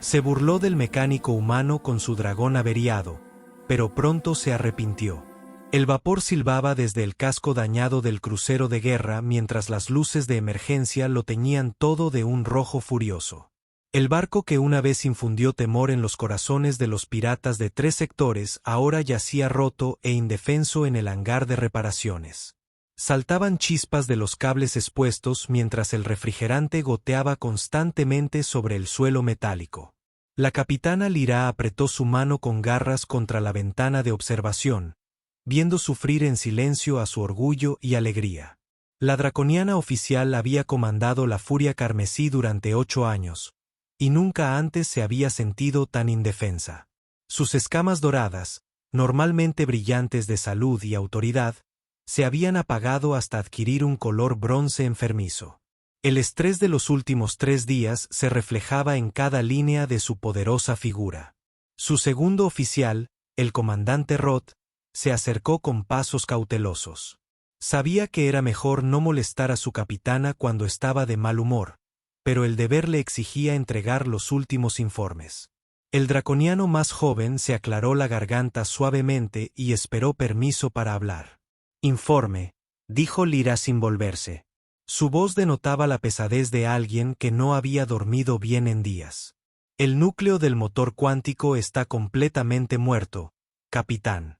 Se burló del mecánico humano con su dragón averiado, pero pronto se arrepintió. El vapor silbaba desde el casco dañado del crucero de guerra mientras las luces de emergencia lo teñían todo de un rojo furioso. El barco que una vez infundió temor en los corazones de los piratas de 3 sectores ahora yacía roto e indefenso en el hangar de reparaciones. Saltaban chispas de los cables expuestos mientras el refrigerante goteaba constantemente sobre el suelo metálico. La capitana Lyra apretó su mano con garras contra la ventana de observación, viendo sufrir en silencio a su orgullo y alegría. La draconiana oficial había comandado la Furia Carmesí durante 8 años, y nunca antes se había sentido tan indefensa. Sus escamas doradas, normalmente brillantes de salud y autoridad, se habían apagado hasta adquirir un color bronce enfermizo. El estrés de los últimos 3 días se reflejaba en cada línea de su poderosa figura. Su segundo oficial, el comandante Roth, se acercó con pasos cautelosos. Sabía que era mejor no molestar a su capitana cuando estaba de mal humor, pero el deber le exigía entregar los últimos informes. El draconiano más joven se aclaró la garganta suavemente y esperó permiso para hablar. «Informe», dijo Lyra sin volverse. Su voz denotaba la pesadez de alguien que no había dormido bien en días. «El núcleo del motor cuántico está completamente muerto, capitán».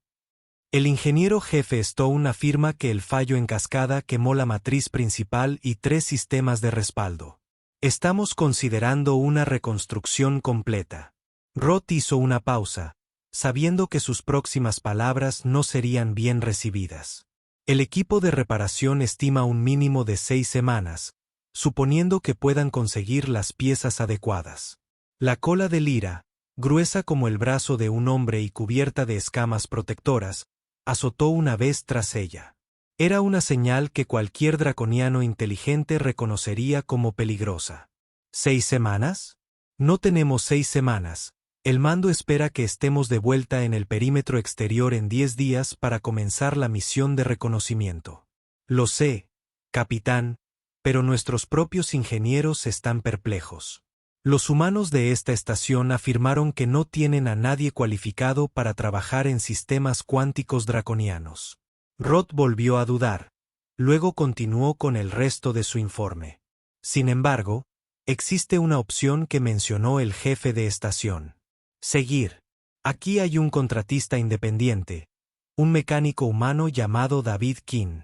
El ingeniero jefe Stone afirma que el fallo en cascada quemó la matriz principal y 3 sistemas de respaldo. Estamos considerando una reconstrucción completa. Roth hizo una pausa, sabiendo que sus próximas palabras no serían bien recibidas. El equipo de reparación estima un mínimo de 6 semanas, suponiendo que puedan conseguir las piezas adecuadas. La cola de Lyra, gruesa como el brazo de un hombre y cubierta de escamas protectoras, azotó una vez tras ella. Era una señal que cualquier draconiano inteligente reconocería como peligrosa. ¿6 semanas? No tenemos 6 semanas. El mando espera que estemos de vuelta en el perímetro exterior en 10 días para comenzar la misión de reconocimiento. Lo sé, capitán, pero nuestros propios ingenieros están perplejos. Los humanos de esta estación afirmaron que no tienen a nadie cualificado para trabajar en sistemas cuánticos draconianos. Roth volvió a dudar, luego continuó con el resto de su informe. Sin embargo, existe una opción que mencionó el jefe de estación. Seguir. Aquí hay un contratista independiente, un mecánico humano llamado David King.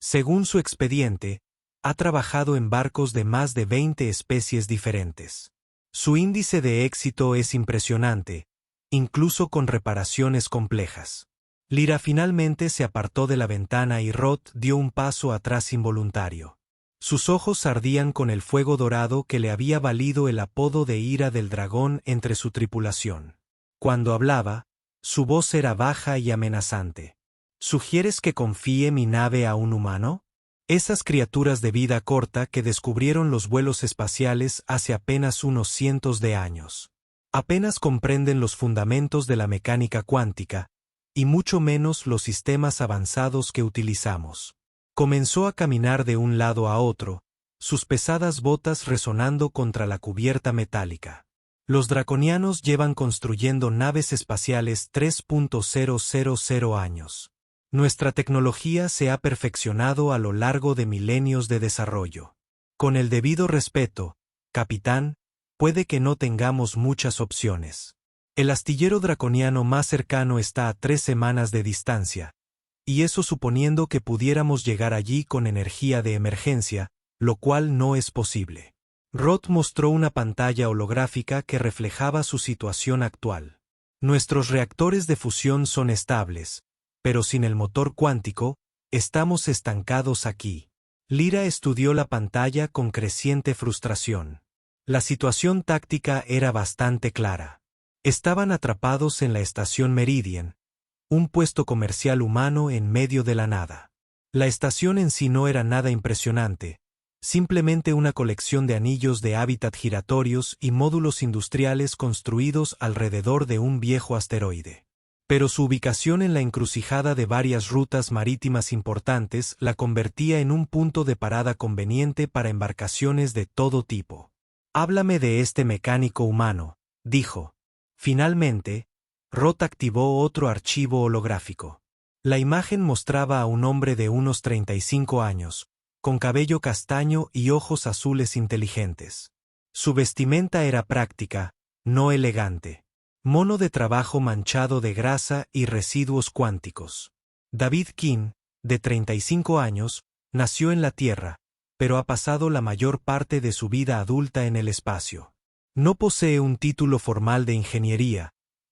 Según su expediente, ha trabajado en barcos de más de 20 especies diferentes. Su índice de éxito es impresionante, incluso con reparaciones complejas. Lyra finalmente se apartó de la ventana y Roth dio un paso atrás involuntario. Sus ojos ardían con el fuego dorado que le había valido el apodo de ira del dragón entre su tripulación. Cuando hablaba, su voz era baja y amenazante. ¿Sugieres que confíe mi nave a un humano? Esas criaturas de vida corta que descubrieron los vuelos espaciales hace apenas unos cientos de años. Apenas comprenden los fundamentos de la mecánica cuántica, y mucho menos los sistemas avanzados que utilizamos. Comenzó a caminar de un lado a otro, sus pesadas botas resonando contra la cubierta metálica. Los draconianos llevan construyendo naves espaciales 3.000 años. Nuestra tecnología se ha perfeccionado a lo largo de milenios de desarrollo. Con el debido respeto, capitán, puede que no tengamos muchas opciones. El astillero draconiano más cercano está a 3 semanas de distancia, y eso suponiendo que pudiéramos llegar allí con energía de emergencia, lo cual no es posible. Roth mostró una pantalla holográfica que reflejaba su situación actual. Nuestros reactores de fusión son estables, pero sin el motor cuántico, estamos estancados aquí. Lyra estudió la pantalla con creciente frustración. La situación táctica era bastante clara. Estaban atrapados en la estación Meridian, un puesto comercial humano en medio de la nada. La estación en sí no era nada impresionante, simplemente una colección de anillos de hábitat giratorios y módulos industriales construidos alrededor de un viejo asteroide. Pero su ubicación en la encrucijada de varias rutas marítimas importantes la convertía en un punto de parada conveniente para embarcaciones de todo tipo. «Háblame de este mecánico humano», dijo. Finalmente, Roth activó otro archivo holográfico. La imagen mostraba a un hombre de unos 35 años, con cabello castaño y ojos azules inteligentes. Su vestimenta era práctica, no elegante. Mono de trabajo manchado de grasa y residuos cuánticos. David King, de 35 años, nació en la Tierra, pero ha pasado la mayor parte de su vida adulta en el espacio. No posee un título formal de ingeniería,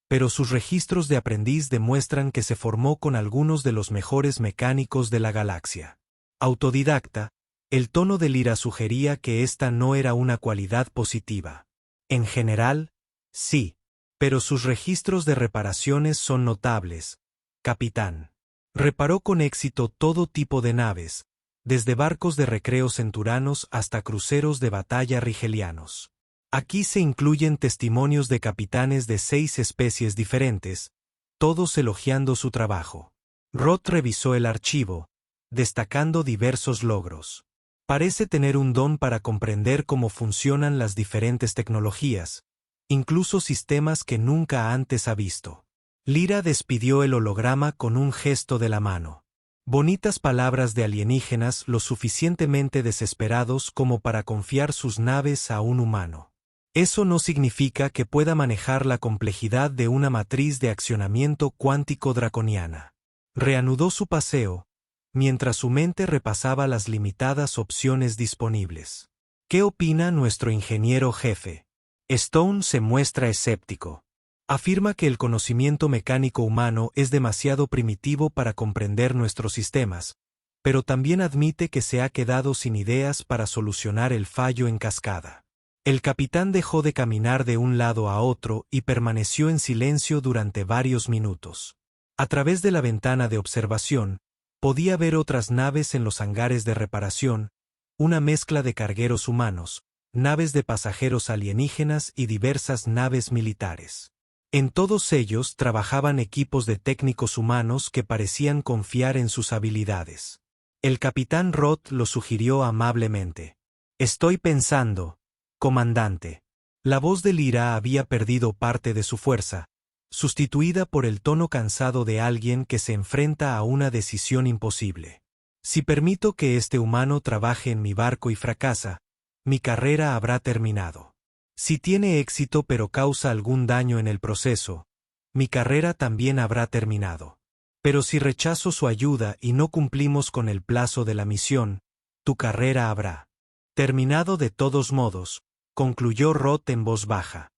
pero sus registros de aprendiz demuestran que se formó con algunos de los mejores mecánicos de la galaxia. Autodidacta, el tono de Lyra sugería que esta no era una cualidad positiva. En general, sí, pero sus registros de reparaciones son notables, capitán. Reparó con éxito todo tipo de naves, desde barcos de recreo centuranos hasta cruceros de batalla rigelianos. Aquí se incluyen testimonios de capitanes de 6 especies diferentes, todos elogiando su trabajo. Roth revisó el archivo, destacando diversos logros. Parece tener un don para comprender cómo funcionan las diferentes tecnologías, incluso sistemas que nunca antes ha visto. Lyra despidió el holograma con un gesto de la mano. Bonitas palabras de alienígenas lo suficientemente desesperados como para confiar sus naves a un humano. Eso no significa que pueda manejar la complejidad de una matriz de accionamiento cuántico draconiana. Reanudó su paseo, mientras su mente repasaba las limitadas opciones disponibles. ¿Qué opina nuestro ingeniero jefe? Stone se muestra escéptico. Afirma que el conocimiento mecánico humano es demasiado primitivo para comprender nuestros sistemas, pero también admite que se ha quedado sin ideas para solucionar el fallo en cascada. El capitán dejó de caminar de un lado a otro y permaneció en silencio durante varios minutos. A través de la ventana de observación, podía ver otras naves en los hangares de reparación, una mezcla de cargueros humanos, naves de pasajeros alienígenas y diversas naves militares. En todos ellos trabajaban equipos de técnicos humanos que parecían confiar en sus habilidades. El capitán Roth lo sugirió amablemente. «Estoy pensando, comandante». La voz de Lyra había perdido parte de su fuerza, sustituida por el tono cansado de alguien que se enfrenta a una decisión imposible. «Si permito que este humano trabaje en mi barco y fracasa, mi carrera habrá terminado. Si tiene éxito pero causa algún daño en el proceso, mi carrera también habrá terminado. Pero si rechazo su ayuda y no cumplimos con el plazo de la misión, tu carrera habrá terminado de todos modos», concluyó Roth en voz baja.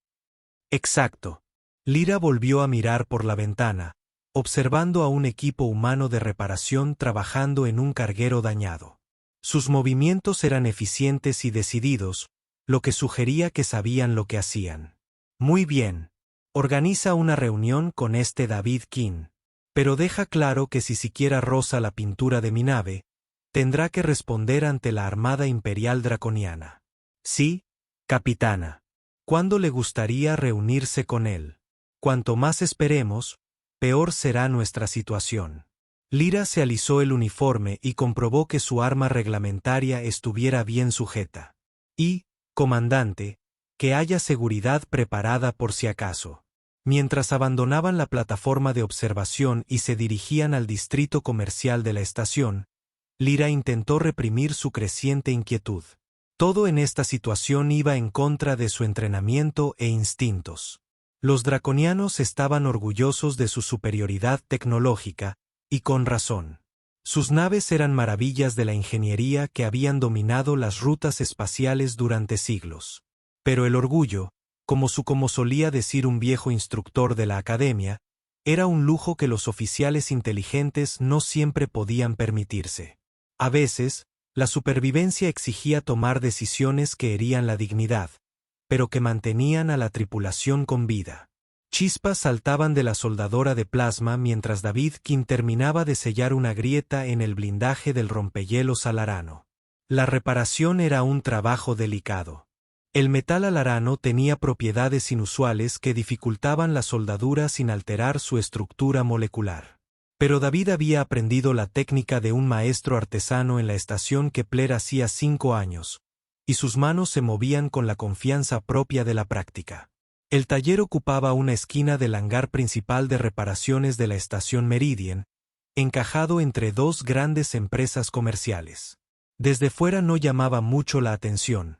Exacto. Lyra volvió a mirar por la ventana, observando a un equipo humano de reparación trabajando en un carguero dañado. Sus movimientos eran eficientes y decididos, lo que sugería que sabían lo que hacían. Muy bien. Organiza una reunión con este David King. Pero deja claro que si siquiera roza la pintura de mi nave, tendrá que responder ante la Armada Imperial Draconiana. Sí, capitana. ¿Cuándo le gustaría reunirse con él? Cuanto más esperemos, peor será nuestra situación. Lyra se alisó el uniforme y comprobó que su arma reglamentaria estuviera bien sujeta. Y, comandante, que haya seguridad preparada por si acaso. Mientras abandonaban la plataforma de observación y se dirigían al distrito comercial de la estación, Lyra intentó reprimir su creciente inquietud. Todo en esta situación iba en contra de su entrenamiento e instintos. Los draconianos estaban orgullosos de su superioridad tecnológica, y con razón. Sus naves eran maravillas de la ingeniería que habían dominado las rutas espaciales durante siglos. Pero el orgullo, como solía decir un viejo instructor de la academia, era un lujo que los oficiales inteligentes no siempre podían permitirse. A veces, la supervivencia exigía tomar decisiones que herían la dignidad, pero que mantenían a la tripulación con vida. Chispas saltaban de la soldadora de plasma mientras David King terminaba de sellar una grieta en el blindaje del rompehielos alarano. La reparación era un trabajo delicado. El metal alarano tenía propiedades inusuales que dificultaban la soldadura sin alterar su estructura molecular. Pero David había aprendido la técnica de un maestro artesano en la estación Kepler hacía 5 años, y sus manos se movían con la confianza propia de la práctica. El taller ocupaba una esquina del hangar principal de reparaciones de la estación Meridian, encajado entre dos grandes empresas comerciales. Desde fuera no llamaba mucho la atención,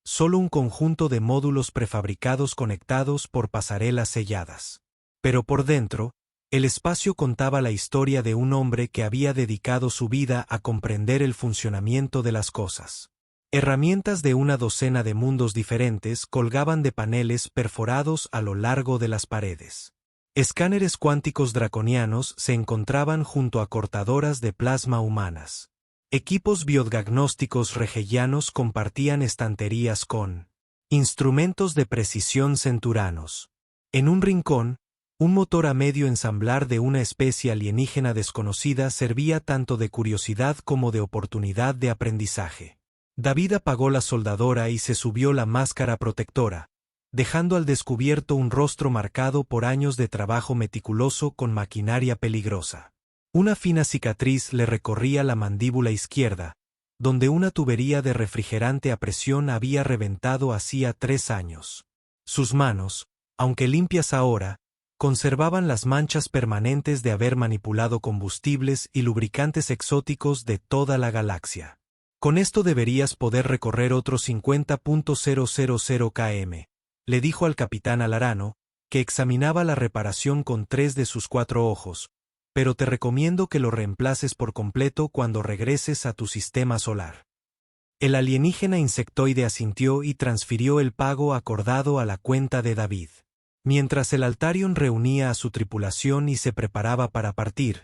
solo un conjunto de módulos prefabricados conectados por pasarelas selladas. Pero por dentro, el espacio contaba la historia de un hombre que había dedicado su vida a comprender el funcionamiento de las cosas. Herramientas de una docena de mundos diferentes colgaban de paneles perforados a lo largo de las paredes. Escáneres cuánticos draconianos se encontraban junto a cortadoras de plasma humanas. Equipos biodiagnósticos regellanos compartían estanterías con instrumentos de precisión centuranos. En un rincón, un motor a medio ensamblar de una especie alienígena desconocida servía tanto de curiosidad como de oportunidad de aprendizaje. David apagó la soldadora y se subió la máscara protectora, dejando al descubierto un rostro marcado por años de trabajo meticuloso con maquinaria peligrosa. Una fina cicatriz le recorría la mandíbula izquierda, donde una tubería de refrigerante a presión había reventado hacía 3 años. Sus manos, aunque limpias ahora, conservaban las manchas permanentes de haber manipulado combustibles y lubricantes exóticos de toda la galaxia. Con esto deberías poder recorrer otros 50.000 km, le dijo al capitán Alarano, que examinaba la reparación con 3 de sus 4 ojos, pero te recomiendo que lo reemplaces por completo cuando regreses a tu sistema solar. El alienígena insectoide asintió y transfirió el pago acordado a la cuenta de David. Mientras el Altarion reunía a su tripulación y se preparaba para partir,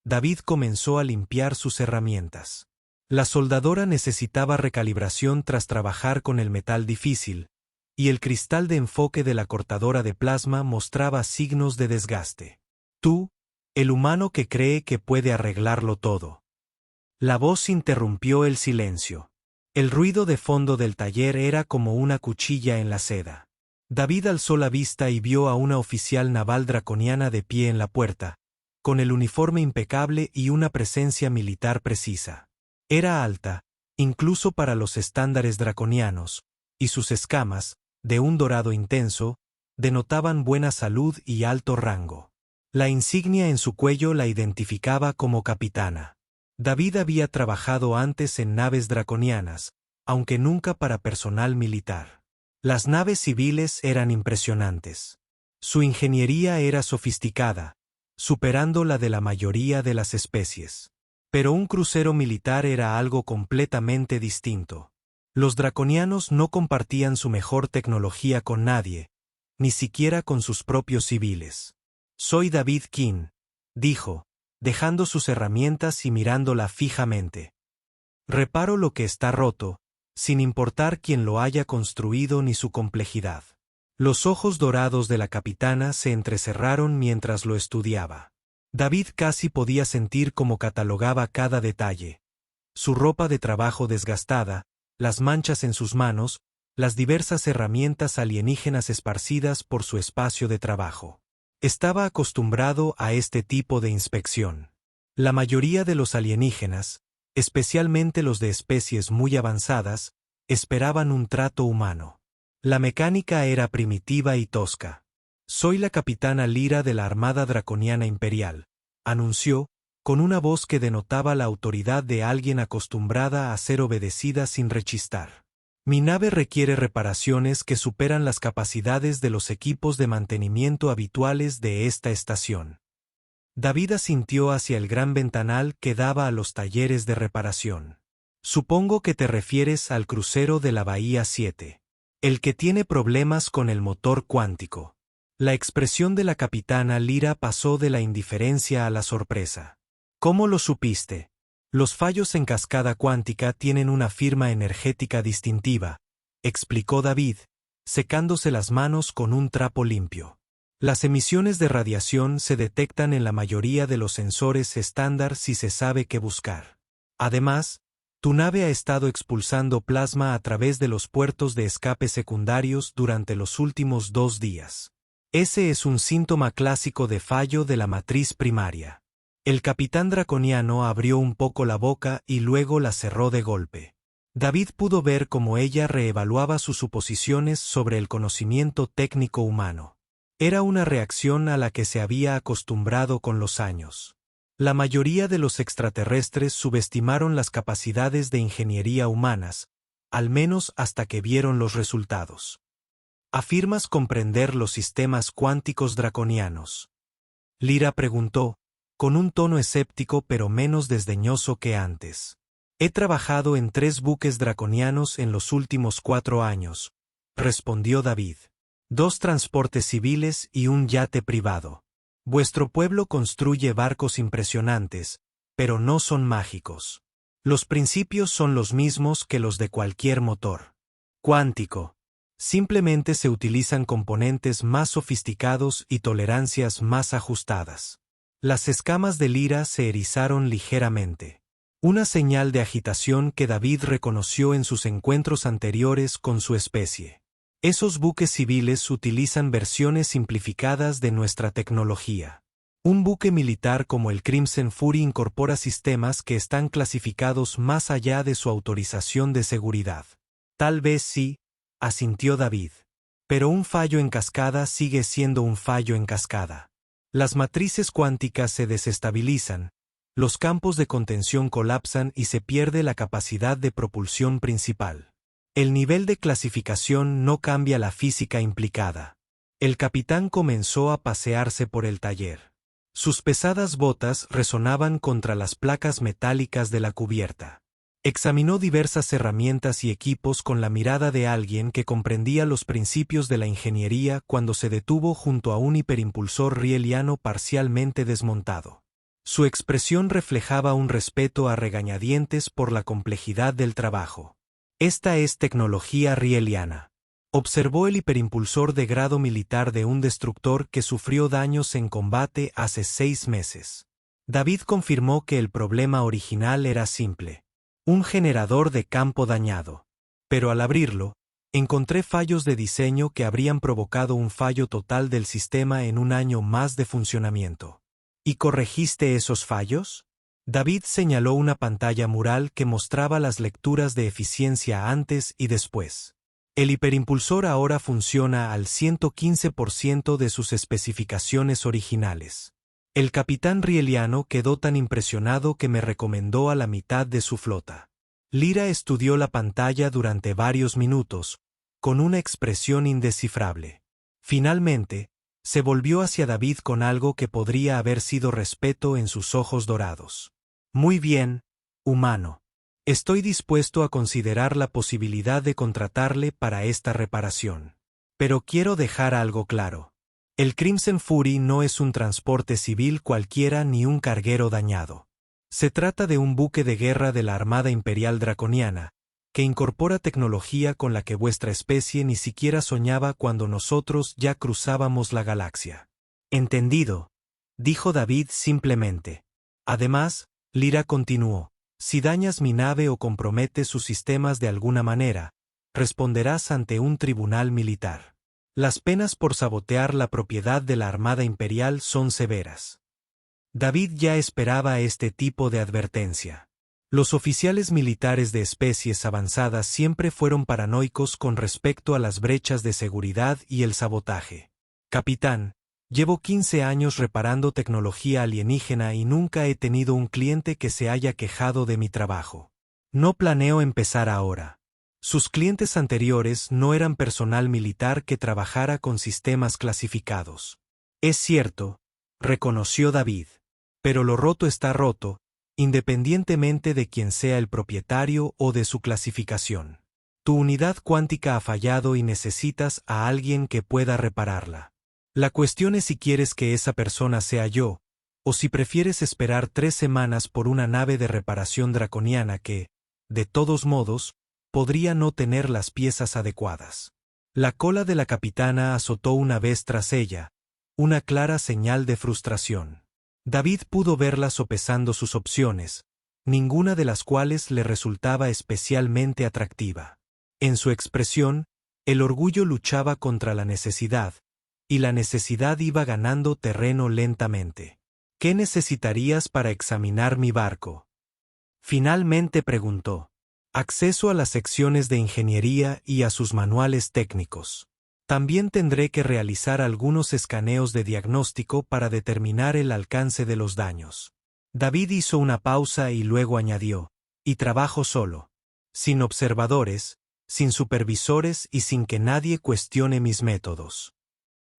David comenzó a limpiar sus herramientas. La soldadora necesitaba recalibración tras trabajar con el metal difícil, y el cristal de enfoque de la cortadora de plasma mostraba signos de desgaste. Tú, el humano que cree que puede arreglarlo todo. La voz interrumpió el silencio. El ruido de fondo del taller era como una cuchilla en la seda. David alzó la vista y vio a una oficial naval draconiana de pie en la puerta, con el uniforme impecable y una presencia militar precisa. Era alta, incluso para los estándares draconianos, y sus escamas, de un dorado intenso, denotaban buena salud y alto rango. La insignia en su cuello la identificaba como capitana. David había trabajado antes en naves draconianas, aunque nunca para personal militar. Las naves civiles eran impresionantes. Su ingeniería era sofisticada, superando la de la mayoría de las especies. Pero un crucero militar era algo completamente distinto. Los draconianos no compartían su mejor tecnología con nadie, ni siquiera con sus propios civiles. «Soy David King», dijo, dejando sus herramientas y mirándola fijamente. «Reparo lo que está roto, sin importar quién lo haya construido ni su complejidad». Los ojos dorados de la capitana se entrecerraron mientras lo estudiaba. David casi podía sentir cómo catalogaba cada detalle. Su ropa de trabajo desgastada, las manchas en sus manos, las diversas herramientas alienígenas esparcidas por su espacio de trabajo. Estaba acostumbrado a este tipo de inspección. La mayoría de los alienígenas, especialmente los de especies muy avanzadas, esperaban un trato humano. La mecánica era primitiva y tosca. «Soy la capitana Lyra de la Armada Draconiana Imperial», anunció, con una voz que denotaba la autoridad de alguien acostumbrada a ser obedecida sin rechistar. «Mi nave requiere reparaciones que superan las capacidades de los equipos de mantenimiento habituales de esta estación». David asintió hacia el gran ventanal que daba a los talleres de reparación. «Supongo que te refieres al crucero de la Bahía 7. El que tiene problemas con el motor cuántico». La expresión de la capitana Lyra pasó de la indiferencia a la sorpresa. «¿Cómo lo supiste?» «Los fallos en cascada cuántica tienen una firma energética distintiva», explicó David, secándose las manos con un trapo limpio. «Las emisiones de radiación se detectan en la mayoría de los sensores estándar si se sabe qué buscar. Además, tu nave ha estado expulsando plasma a través de los puertos de escape secundarios durante los últimos 2 días. Ese es un síntoma clásico de fallo de la matriz primaria». El capitán draconiano abrió un poco la boca y luego la cerró de golpe. David pudo ver cómo ella reevaluaba sus suposiciones sobre el conocimiento técnico humano. Era una reacción a la que se había acostumbrado con los años. La mayoría de los extraterrestres subestimaron las capacidades de ingeniería humanas, al menos hasta que vieron los resultados. ¿Afirmas comprender los sistemas cuánticos draconianos? Lyra preguntó, con un tono escéptico pero menos desdeñoso que antes. He trabajado en 3 buques draconianos en los últimos 4 años, respondió David. 2 transportes civiles y un yate privado. Vuestro pueblo construye barcos impresionantes, pero no son mágicos. Los principios son los mismos que los de cualquier motor cuántico. Simplemente se utilizan componentes más sofisticados y tolerancias más ajustadas. Las escamas de Lyra se erizaron ligeramente. Una señal de agitación que David reconoció en sus encuentros anteriores con su especie. Esos buques civiles utilizan versiones simplificadas de nuestra tecnología. Un buque militar como el Crimson Fury incorpora sistemas que están clasificados más allá de su autorización de seguridad. Tal vez sí, asintió David. Pero un fallo en cascada sigue siendo un fallo en cascada. Las matrices cuánticas se desestabilizan, los campos de contención colapsan y se pierde la capacidad de propulsión principal. El nivel de clasificación no cambia la física implicada. El capitán comenzó a pasearse por el taller. Sus pesadas botas resonaban contra las placas metálicas de la cubierta. Examinó diversas herramientas y equipos con la mirada de alguien que comprendía los principios de la ingeniería cuando se detuvo junto a un hiperimpulsor rieliano parcialmente desmontado. Su expresión reflejaba un respeto a regañadientes por la complejidad del trabajo. Esta es tecnología rieliana. Observó el hiperimpulsor de grado militar de un destructor que sufrió daños en combate hace 6 meses. David confirmó que el problema original era simple. Un generador de campo dañado. Pero al abrirlo, encontré fallos de diseño que habrían provocado un fallo total del sistema en un año más de funcionamiento. ¿Y corregiste esos fallos? David señaló una pantalla mural que mostraba las lecturas de eficiencia antes y después. El hiperimpulsor ahora funciona al 115% de sus especificaciones originales. El capitán rieliano quedó tan impresionado que me recomendó a la mitad de su flota. Lyra estudió la pantalla durante varios minutos, con una expresión indescifrable. Finalmente, se volvió hacia David con algo que podría haber sido respeto en sus ojos dorados. Muy bien, humano. Estoy dispuesto a considerar la posibilidad de contratarle para esta reparación. Pero quiero dejar algo claro. El Crimson Fury no es un transporte civil cualquiera ni un carguero dañado. Se trata de un buque de guerra de la Armada Imperial Draconiana, que incorpora tecnología con la que vuestra especie ni siquiera soñaba cuando nosotros ya cruzábamos la galaxia. Entendido, dijo David simplemente. Además, Lyra continuó, si dañas mi nave o comprometes sus sistemas de alguna manera, responderás ante un tribunal militar. Las penas por sabotear la propiedad de la Armada Imperial son severas. David ya esperaba este tipo de advertencia. Los oficiales militares de especies avanzadas siempre fueron paranoicos con respecto a las brechas de seguridad y el sabotaje. Capitán, llevo 15 años reparando tecnología alienígena y nunca he tenido un cliente que se haya quejado de mi trabajo. No planeo empezar ahora. Sus clientes anteriores no eran personal militar que trabajara con sistemas clasificados. Es cierto, reconoció David. Pero lo roto está roto, independientemente de quién sea el propietario o de su clasificación. Tu unidad cuántica ha fallado y necesitas a alguien que pueda repararla. La cuestión es si quieres que esa persona sea yo, o si prefieres esperar 3 semanas por una nave de reparación draconiana que, de todos modos, podría no tener las piezas adecuadas. La cola de la capitana azotó una vez tras ella, una clara señal de frustración. David pudo verla sopesando sus opciones, ninguna de las cuales le resultaba especialmente atractiva. En su expresión, el orgullo luchaba contra la necesidad, y la necesidad iba ganando terreno lentamente. ¿Qué necesitarías para examinar mi barco? Finalmente preguntó. acceso a las secciones de ingeniería y a sus manuales técnicos. También tendré que realizar algunos escaneos de diagnóstico para determinar el alcance de los daños. David hizo una pausa y luego añadió, y trabajo solo, sin observadores, sin supervisores y sin que nadie cuestione mis métodos.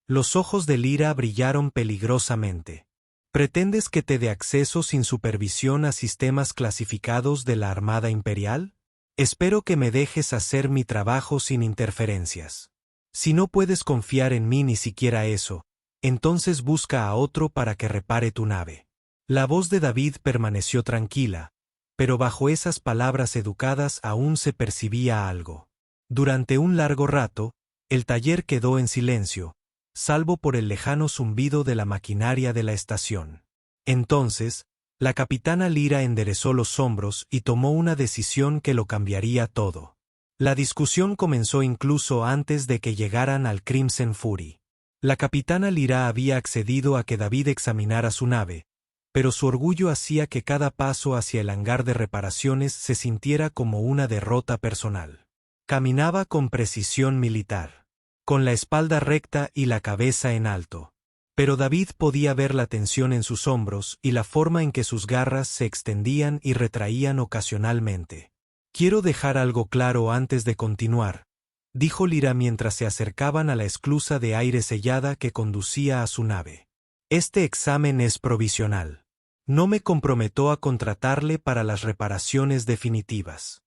Los ojos de Lyra brillaron peligrosamente. ¿Pretendes que te dé acceso sin supervisión a sistemas clasificados de la Armada Imperial? Espero que me dejes hacer mi trabajo sin interferencias. Si no puedes confiar en mí ni siquiera eso, entonces busca a otro para que repare tu nave. La voz de David permaneció tranquila, pero bajo esas palabras educadas aún se percibía algo. Durante un largo rato, el taller quedó en silencio, salvo por el lejano zumbido de la maquinaria de la estación. Entonces, la capitana Lyra enderezó los hombros y tomó una decisión que lo cambiaría todo. La discusión comenzó incluso antes de que llegaran al Crimson Fury. La capitana Lyra había accedido a que David examinara su nave, pero su orgullo hacía que cada paso hacia el hangar de reparaciones se sintiera como una derrota personal. Caminaba con precisión militar, con la espalda recta y la cabeza en alto. Pero David podía ver la tensión en sus hombros y la forma en que sus garras se extendían y retraían ocasionalmente. «Quiero dejar algo claro antes de continuar», dijo Lyra mientras se acercaban a la esclusa de aire sellada que conducía a su nave. «Este examen es provisional. No me comprometo a contratarle para las reparaciones definitivas».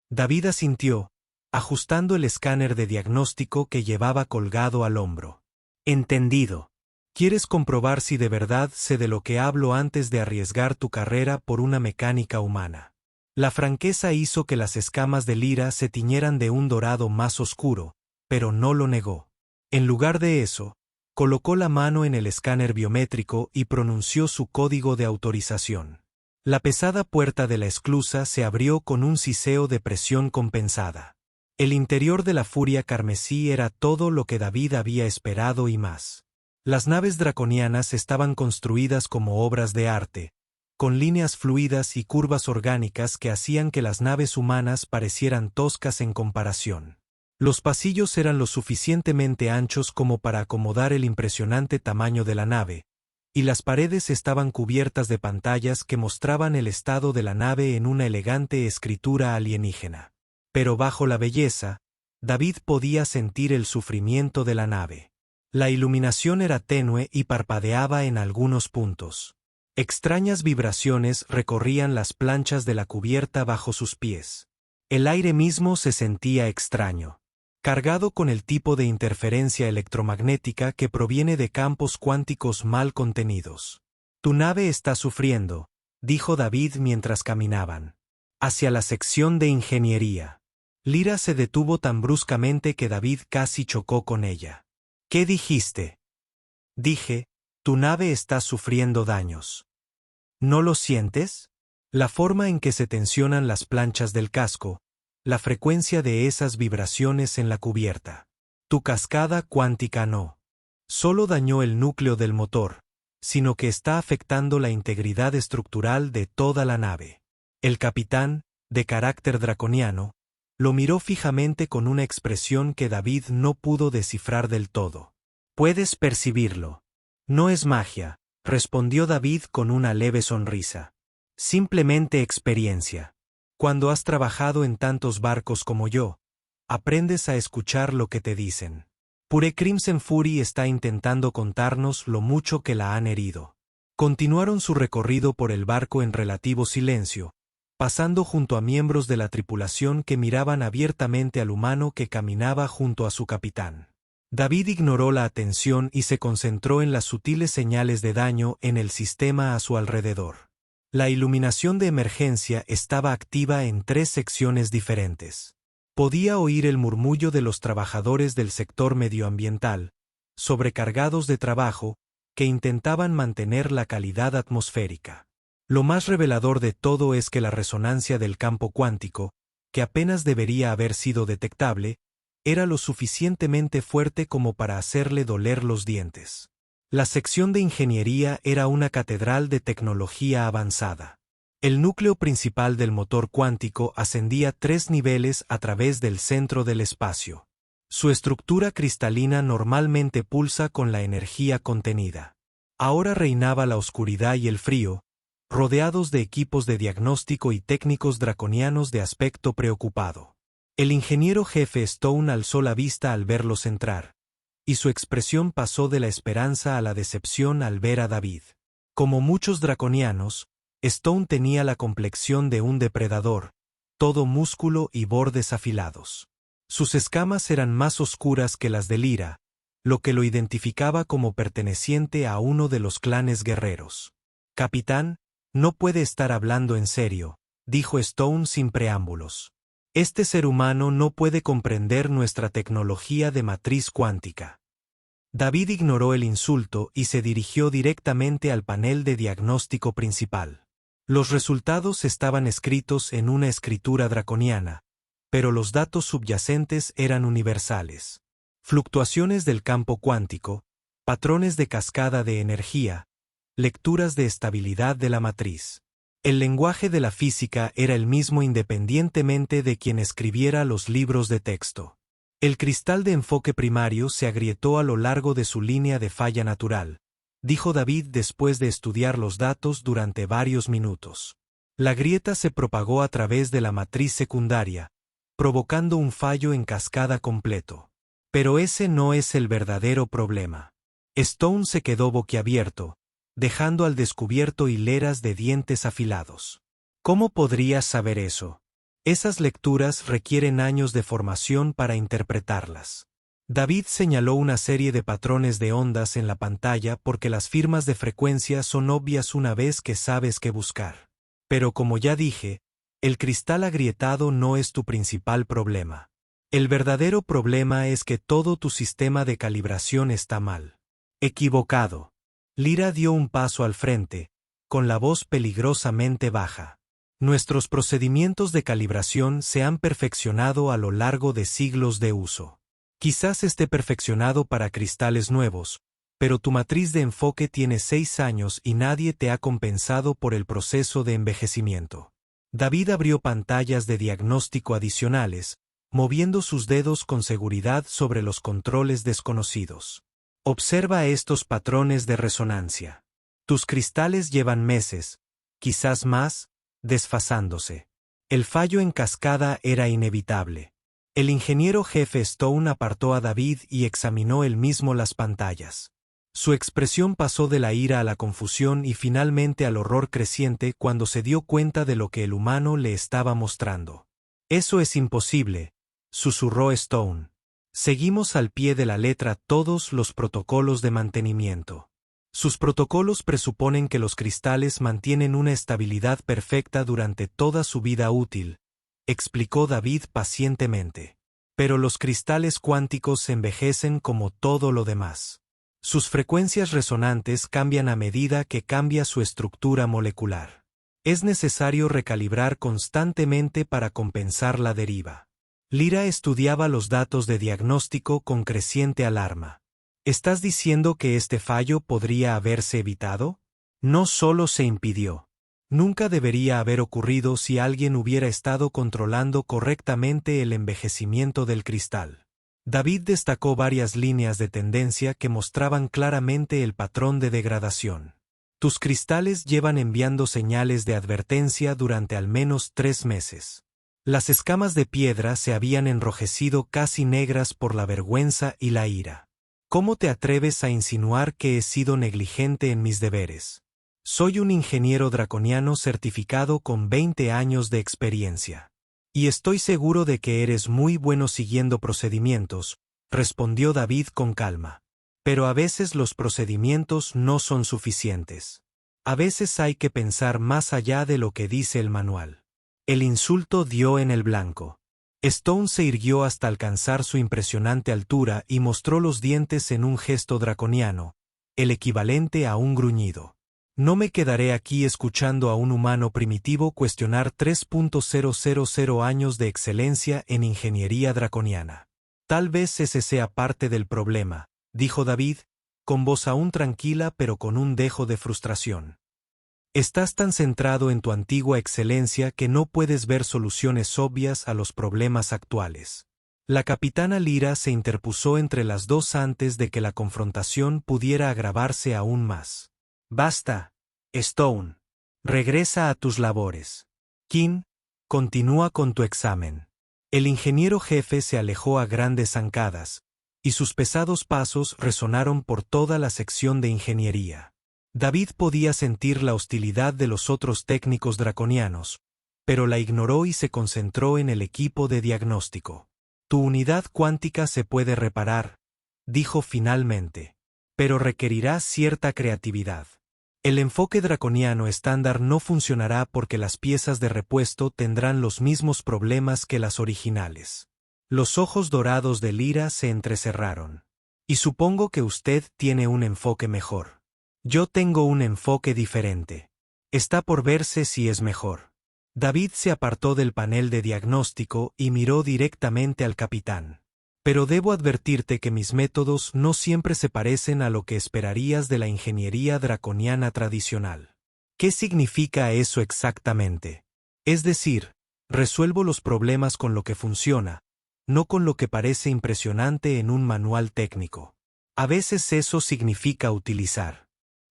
David asintió, ajustando el escáner de diagnóstico que llevaba colgado al hombro. «Entendido. ¿Quieres comprobar si de verdad sé de lo que hablo antes de arriesgar tu carrera por una mecánica humana?» La franqueza hizo que las escamas de Lyra se tiñeran de un dorado más oscuro, pero no lo negó. En lugar de eso, colocó la mano en el escáner biométrico y pronunció su código de autorización. La pesada puerta de la esclusa se abrió con un siseo de presión compensada. El interior de la Furia Carmesí era todo lo que David había esperado y más. Las naves draconianas estaban construidas como obras de arte, con líneas fluidas y curvas orgánicas que hacían que las naves humanas parecieran toscas en comparación. Los pasillos eran lo suficientemente anchos como para acomodar el impresionante tamaño de la nave, y las paredes estaban cubiertas de pantallas que mostraban el estado de la nave en una elegante escritura alienígena. Pero bajo la belleza, David podía sentir el sufrimiento de la nave. La iluminación era tenue y parpadeaba en algunos puntos. Extrañas vibraciones recorrían las planchas de la cubierta bajo sus pies. El aire mismo se sentía extraño, cargado con el tipo de interferencia electromagnética que proviene de campos cuánticos mal contenidos. «Tu nave está sufriendo», dijo David mientras caminaban hacia la sección de ingeniería. Lyra se detuvo tan bruscamente que David casi chocó con ella. «¿Qué dijiste?» «Dije, tu nave está sufriendo daños». ¿No lo sientes? La forma en que se tensionan las planchas del casco, la frecuencia de esas vibraciones en la cubierta. Tu cascada cuántica no solo dañó el núcleo del motor, sino que está afectando la integridad estructural de toda la nave. El capitán, de carácter draconiano, lo miró fijamente con una expresión que David no pudo descifrar del todo. «Puedes percibirlo. No es magia», respondió David con una leve sonrisa. «Simplemente experiencia. Cuando has trabajado en tantos barcos como yo, aprendes a escuchar lo que te dicen. Pure Crimson Fury está intentando contarnos lo mucho que la han herido». Continuaron su recorrido por el barco en relativo silencio, pasando junto a miembros de la tripulación que miraban abiertamente al humano que caminaba junto a su capitán. David ignoró la atención y se concentró en las sutiles señales de daño en el sistema a su alrededor. La iluminación de emergencia estaba activa en 3 secciones diferentes. Podía oír el murmullo de los trabajadores del sector medioambiental, sobrecargados de trabajo, que intentaban mantener la calidad atmosférica. Lo más revelador de todo es que la resonancia del campo cuántico, que apenas debería haber sido detectable, era lo suficientemente fuerte como para hacerle doler los dientes. La sección de ingeniería era una catedral de tecnología avanzada. El núcleo principal del motor cuántico ascendía 3 niveles a través del centro del espacio. Su estructura cristalina normalmente pulsa con la energía contenida. Ahora reinaba la oscuridad y el frío, rodeados de equipos de diagnóstico y técnicos draconianos de aspecto preocupado. El ingeniero jefe Stone alzó la vista al verlos entrar, y su expresión pasó de la esperanza a la decepción al ver a David. Como muchos draconianos, Stone tenía la complexión de un depredador, todo músculo y bordes afilados. Sus escamas eran más oscuras que las de Lyra, lo que lo identificaba como perteneciente a uno de los clanes guerreros. «Capitán, no puede estar hablando en serio», dijo Stone sin preámbulos. «Este ser humano no puede comprender nuestra tecnología de matriz cuántica». David ignoró el insulto y se dirigió directamente al panel de diagnóstico principal. Los resultados estaban escritos en una escritura draconiana, pero los datos subyacentes eran universales. Fluctuaciones del campo cuántico, patrones de cascada de energía, lecturas de estabilidad de la matriz. El lenguaje de la física era el mismo independientemente de quien escribiera los libros de texto. El cristal de enfoque primario se agrietó a lo largo de su línea de falla natural, dijo David después de estudiar los datos durante varios minutos. La grieta se propagó a través de la matriz secundaria, provocando un fallo en cascada completo. Pero ese no es el verdadero problema. Stone se quedó boquiabierto, dejando al descubierto hileras de dientes afilados. ¿Cómo podrías saber eso? Esas lecturas requieren años de formación para interpretarlas. David señaló una serie de patrones de ondas en la pantalla porque las firmas de frecuencia son obvias una vez que sabes qué buscar. Pero como ya dije, el cristal agrietado no es tu principal problema. El verdadero problema es que todo tu sistema de calibración está mal. Equivocado. Lyra dio un paso al frente, con la voz peligrosamente baja. Nuestros procedimientos de calibración se han perfeccionado a lo largo de siglos de uso. Quizás esté perfeccionado para cristales nuevos, pero tu matriz de enfoque tiene 6 años y nadie te ha compensado por el proceso de envejecimiento. David abrió pantallas de diagnóstico adicionales, moviendo sus dedos con seguridad sobre los controles desconocidos. Observa estos patrones de resonancia. Tus cristales llevan meses, quizás más, desfasándose. El fallo en cascada era inevitable. El ingeniero jefe Stone apartó a David y examinó él mismo las pantallas. Su expresión pasó de la ira a la confusión y finalmente al horror creciente cuando se dio cuenta de lo que el humano le estaba mostrando. «Eso es imposible», susurró Stone. «Seguimos al pie de la letra todos los protocolos de mantenimiento. Sus protocolos presuponen que los cristales mantienen una estabilidad perfecta durante toda su vida útil», explicó David pacientemente. «Pero los cristales cuánticos envejecen como todo lo demás. Sus frecuencias resonantes cambian a medida que cambia su estructura molecular. Es necesario recalibrar constantemente para compensar la deriva». Lyra estudiaba los datos de diagnóstico con creciente alarma. ¿Estás diciendo que este fallo podría haberse evitado? No solo se impidió. Nunca debería haber ocurrido si alguien hubiera estado controlando correctamente el envejecimiento del cristal. David destacó varias líneas de tendencia que mostraban claramente el patrón de degradación. Tus cristales llevan enviando señales de advertencia durante al menos 3 meses. Las escamas de piedra se habían enrojecido casi negras por la vergüenza y la ira. ¿Cómo te atreves a insinuar que he sido negligente en mis deberes? Soy un ingeniero draconiano certificado con 20 años de experiencia. Y estoy seguro de que eres muy bueno siguiendo procedimientos, respondió David con calma. Pero a veces los procedimientos no son suficientes. A veces hay que pensar más allá de lo que dice el manual. El insulto dio en el blanco. Stone se irguió hasta alcanzar su impresionante altura y mostró los dientes en un gesto draconiano, el equivalente a un gruñido. No me quedaré aquí escuchando a un humano primitivo cuestionar 3.000 años de excelencia en ingeniería draconiana. Tal vez ese sea parte del problema, dijo David, con voz aún tranquila pero con un dejo de frustración. Estás tan centrado en tu antigua excelencia que no puedes ver soluciones obvias a los problemas actuales. La capitana Lyra se interpuso entre las dos antes de que la confrontación pudiera agravarse aún más. Basta, Stone. Regresa a tus labores. King, continúa con tu examen. El ingeniero jefe se alejó a grandes zancadas, y sus pesados pasos resonaron por toda la sección de ingeniería. David podía sentir la hostilidad de los otros técnicos draconianos, pero la ignoró y se concentró en el equipo de diagnóstico. Tu unidad cuántica se puede reparar, dijo finalmente, pero requerirá cierta creatividad. El enfoque draconiano estándar no funcionará porque las piezas de repuesto tendrán los mismos problemas que las originales. Los ojos dorados de Lyra se entrecerraron. Y supongo que usted tiene un enfoque mejor. Yo tengo un enfoque diferente. Está por verse si es mejor. David se apartó del panel de diagnóstico y miró directamente al capitán. Pero debo advertirte que mis métodos no siempre se parecen a lo que esperarías de la ingeniería draconiana tradicional. ¿Qué significa eso exactamente? Es decir, resuelvo los problemas con lo que funciona, no con lo que parece impresionante en un manual técnico. A veces eso significa utilizar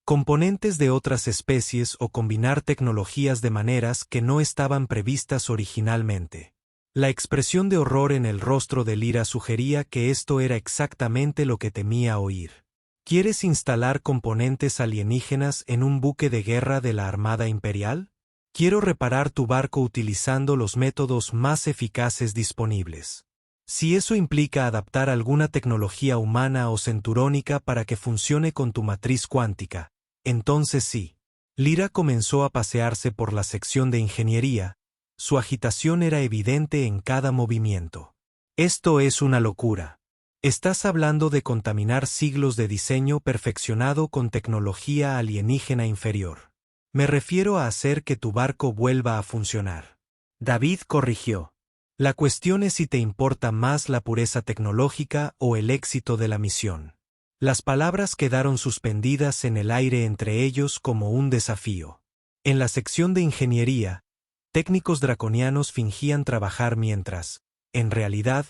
componentes de otras especies o combinar tecnologías de maneras que no estaban previstas originalmente. La expresión de horror en el rostro de Lyra sugería que esto era exactamente lo que temía oír. ¿Quieres instalar componentes alienígenas en un buque de guerra de la Armada Imperial? Quiero reparar tu barco utilizando los métodos más eficaces disponibles. Si eso implica adaptar alguna tecnología humana o centurónica para que funcione con tu matriz cuántica, entonces sí. Lyra comenzó a pasearse por la sección de ingeniería. Su agitación era evidente en cada movimiento. Esto es una locura. Estás hablando de contaminar siglos de diseño perfeccionado con tecnología alienígena inferior. Me refiero a hacer que tu barco vuelva a funcionar. David corrigió. La cuestión es si te importa más la pureza tecnológica o el éxito de la misión. Las palabras quedaron suspendidas en el aire entre ellos como un desafío. En la sección de ingeniería, técnicos draconianos fingían trabajar mientras, en realidad,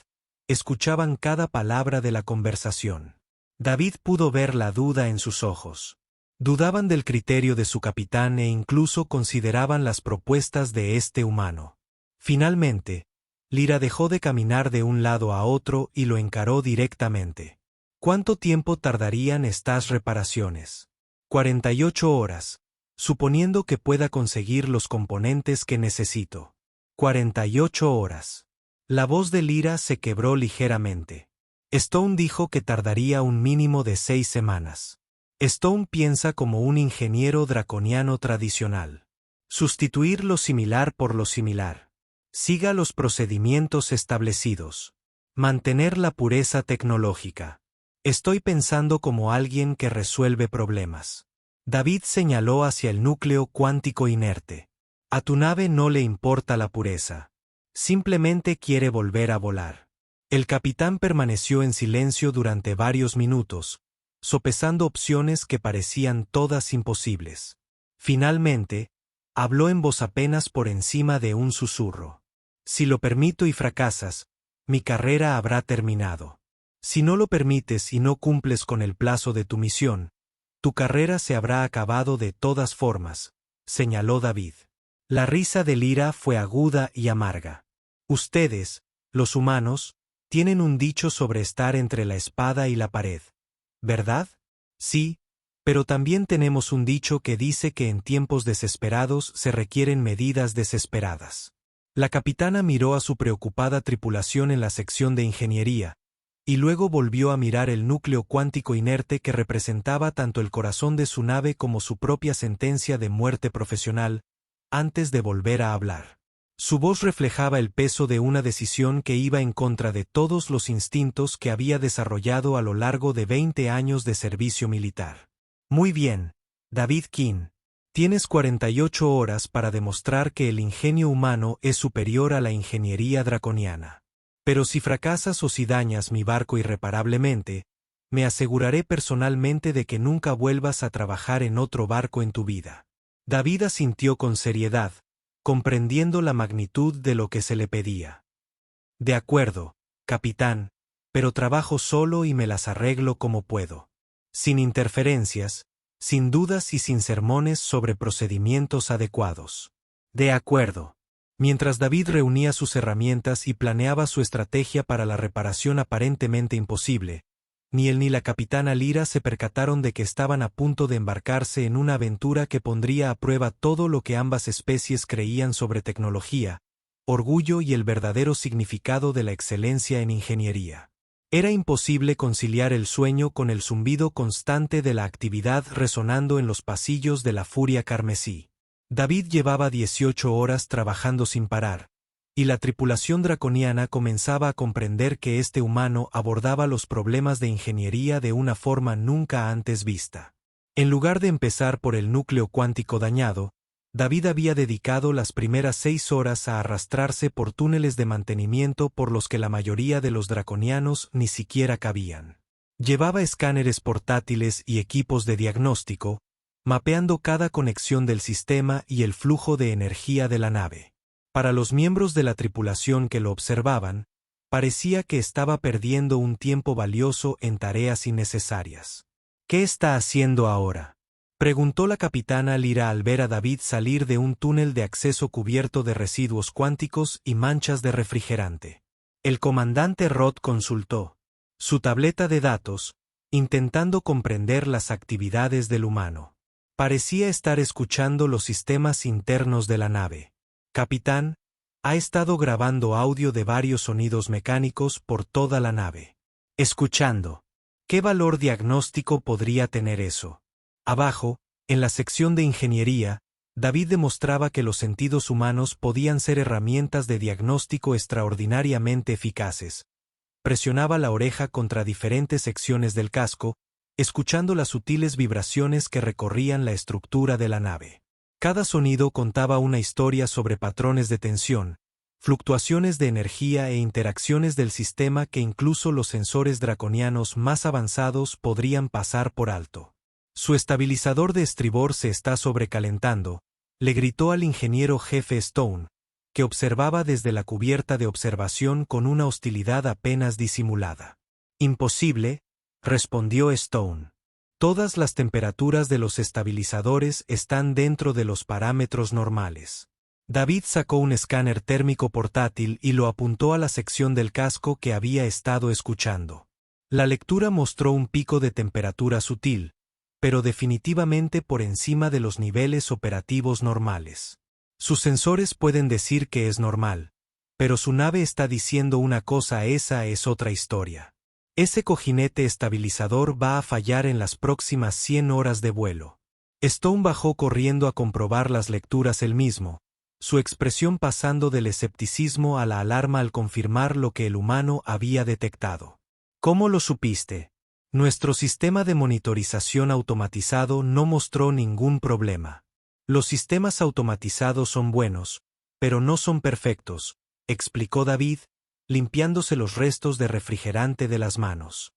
escuchaban cada palabra de la conversación. David pudo ver la duda en sus ojos. Dudaban del criterio de su capitán e incluso consideraban las propuestas de este humano. Finalmente, Lyra dejó de caminar de un lado a otro y lo encaró directamente. ¿Cuánto tiempo tardarían estas reparaciones? 48 horas. Suponiendo que pueda conseguir los componentes que necesito. 48 horas. La voz de Lyra se quebró ligeramente. Stone dijo que tardaría un mínimo de 6 semanas. Stone piensa como un ingeniero draconiano tradicional. Sustituir lo similar por lo similar. Siga los procedimientos establecidos. Mantener la pureza tecnológica. Estoy pensando como alguien que resuelve problemas. David señaló hacia el núcleo cuántico inerte. A tu nave no le importa la pureza. Simplemente quiere volver a volar. El capitán permaneció en silencio durante varios minutos, sopesando opciones que parecían todas imposibles. Finalmente, habló en voz apenas por encima de un susurro. Si lo permito y fracasas, mi carrera habrá terminado. Si no lo permites y no cumples con el plazo de tu misión, tu carrera se habrá acabado de todas formas, señaló David. La risa de Lyra fue aguda y amarga. Ustedes, los humanos, tienen un dicho sobre estar entre la espada y la pared, ¿verdad? Sí, pero también tenemos un dicho que dice que en tiempos desesperados se requieren medidas desesperadas. La capitana miró a su preocupada tripulación en la sección de ingeniería, y luego volvió a mirar el núcleo cuántico inerte que representaba tanto el corazón de su nave como su propia sentencia de muerte profesional, antes de volver a hablar. Su voz reflejaba el peso de una decisión que iba en contra de todos los instintos que había desarrollado a lo largo de 20 años de servicio militar. Muy bien, David King. Tienes 48 horas para demostrar que el ingenio humano es superior a la ingeniería draconiana. Pero si fracasas o si dañas mi barco irreparablemente, me aseguraré personalmente de que nunca vuelvas a trabajar en otro barco en tu vida. David asintió con seriedad, comprendiendo la magnitud de lo que se le pedía. De acuerdo, capitán, pero trabajo solo y me las arreglo como puedo. Sin interferencias, sin dudas y sin sermones sobre procedimientos adecuados. De acuerdo. Mientras David reunía sus herramientas y planeaba su estrategia para la reparación aparentemente imposible, ni él ni la capitana Lyra se percataron de que estaban a punto de embarcarse en una aventura que pondría a prueba todo lo que ambas especies creían sobre tecnología, orgullo y el verdadero significado de la excelencia en ingeniería. Era imposible conciliar el sueño con el zumbido constante de la actividad resonando en los pasillos de la Furia Carmesí. David llevaba 18 horas trabajando sin parar, y la tripulación draconiana comenzaba a comprender que este humano abordaba los problemas de ingeniería de una forma nunca antes vista. En lugar de empezar por el núcleo cuántico dañado, David había dedicado las primeras 6 horas a arrastrarse por túneles de mantenimiento por los que la mayoría de los draconianos ni siquiera cabían. Llevaba escáneres portátiles y equipos de diagnóstico, mapeando cada conexión del sistema y el flujo de energía de la nave. Para los miembros de la tripulación que lo observaban, parecía que estaba perdiendo un tiempo valioso en tareas innecesarias. ¿Qué está haciendo ahora?, preguntó la capitana Lyra al ver a David salir de un túnel de acceso cubierto de residuos cuánticos y manchas de refrigerante. El comandante Roth consultó su tableta de datos, intentando comprender las actividades del humano. Parecía estar escuchando los sistemas internos de la nave. Capitán, ha estado grabando audio de varios sonidos mecánicos por toda la nave. Escuchando. ¿Qué valor diagnóstico podría tener eso? Abajo, en la sección de ingeniería, David demostraba que los sentidos humanos podían ser herramientas de diagnóstico extraordinariamente eficaces. Presionaba la oreja contra diferentes secciones del casco, escuchando las sutiles vibraciones que recorrían la estructura de la nave. Cada sonido contaba una historia sobre patrones de tensión, fluctuaciones de energía e interacciones del sistema que incluso los sensores draconianos más avanzados podrían pasar por alto. Su estabilizador de estribor se está sobrecalentando, le gritó al ingeniero jefe Stone, que observaba desde la cubierta de observación con una hostilidad apenas disimulada. Imposible, respondió Stone. Todas las temperaturas de los estabilizadores están dentro de los parámetros normales. David sacó un escáner térmico portátil y lo apuntó a la sección del casco que había estado escuchando. La lectura mostró un pico de temperatura sutil, pero definitivamente por encima de los niveles operativos normales. Sus sensores pueden decir que es normal, pero su nave está diciendo una cosa, esa es otra historia. Ese cojinete estabilizador va a fallar en las próximas 100 horas de vuelo. Stone bajó corriendo a comprobar las lecturas él mismo, su expresión pasando del escepticismo a la alarma al confirmar lo que el humano había detectado. ¿Cómo lo supiste? Nuestro sistema de monitorización automatizado no mostró ningún problema. Los sistemas automatizados son buenos, pero no son perfectos, explicó David, limpiándose los restos de refrigerante de las manos.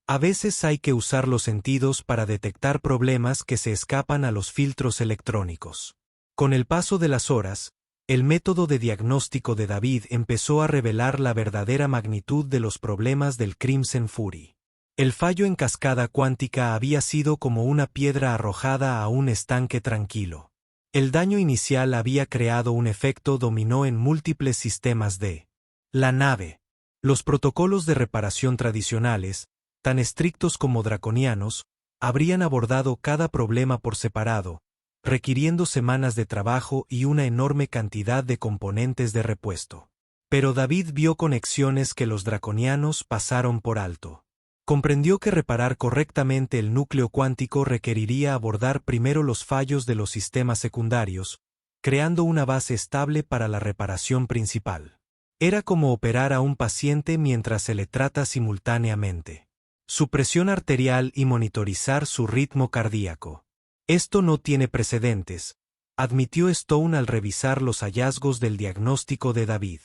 A veces hay que usar los sentidos para detectar problemas que se escapan a los filtros electrónicos. Con el paso de las horas, el método de diagnóstico de David empezó a revelar la verdadera magnitud de los problemas del Crimson Fury. El fallo en cascada cuántica había sido como una piedra arrojada a un estanque tranquilo. El daño inicial había creado un efecto dominó en múltiples sistemas de la nave. Los protocolos de reparación tradicionales, tan estrictos como draconianos, habrían abordado cada problema por separado, requiriendo semanas de trabajo y una enorme cantidad de componentes de repuesto. Pero David vio conexiones que los draconianos pasaron por alto. Comprendió que reparar correctamente el núcleo cuántico requeriría abordar primero los fallos de los sistemas secundarios, creando una base estable para la reparación principal. Era como operar a un paciente mientras se le trata simultáneamente. Su presión arterial y monitorizar su ritmo cardíaco. Esto no tiene precedentes, admitió Stone al revisar los hallazgos del diagnóstico de David.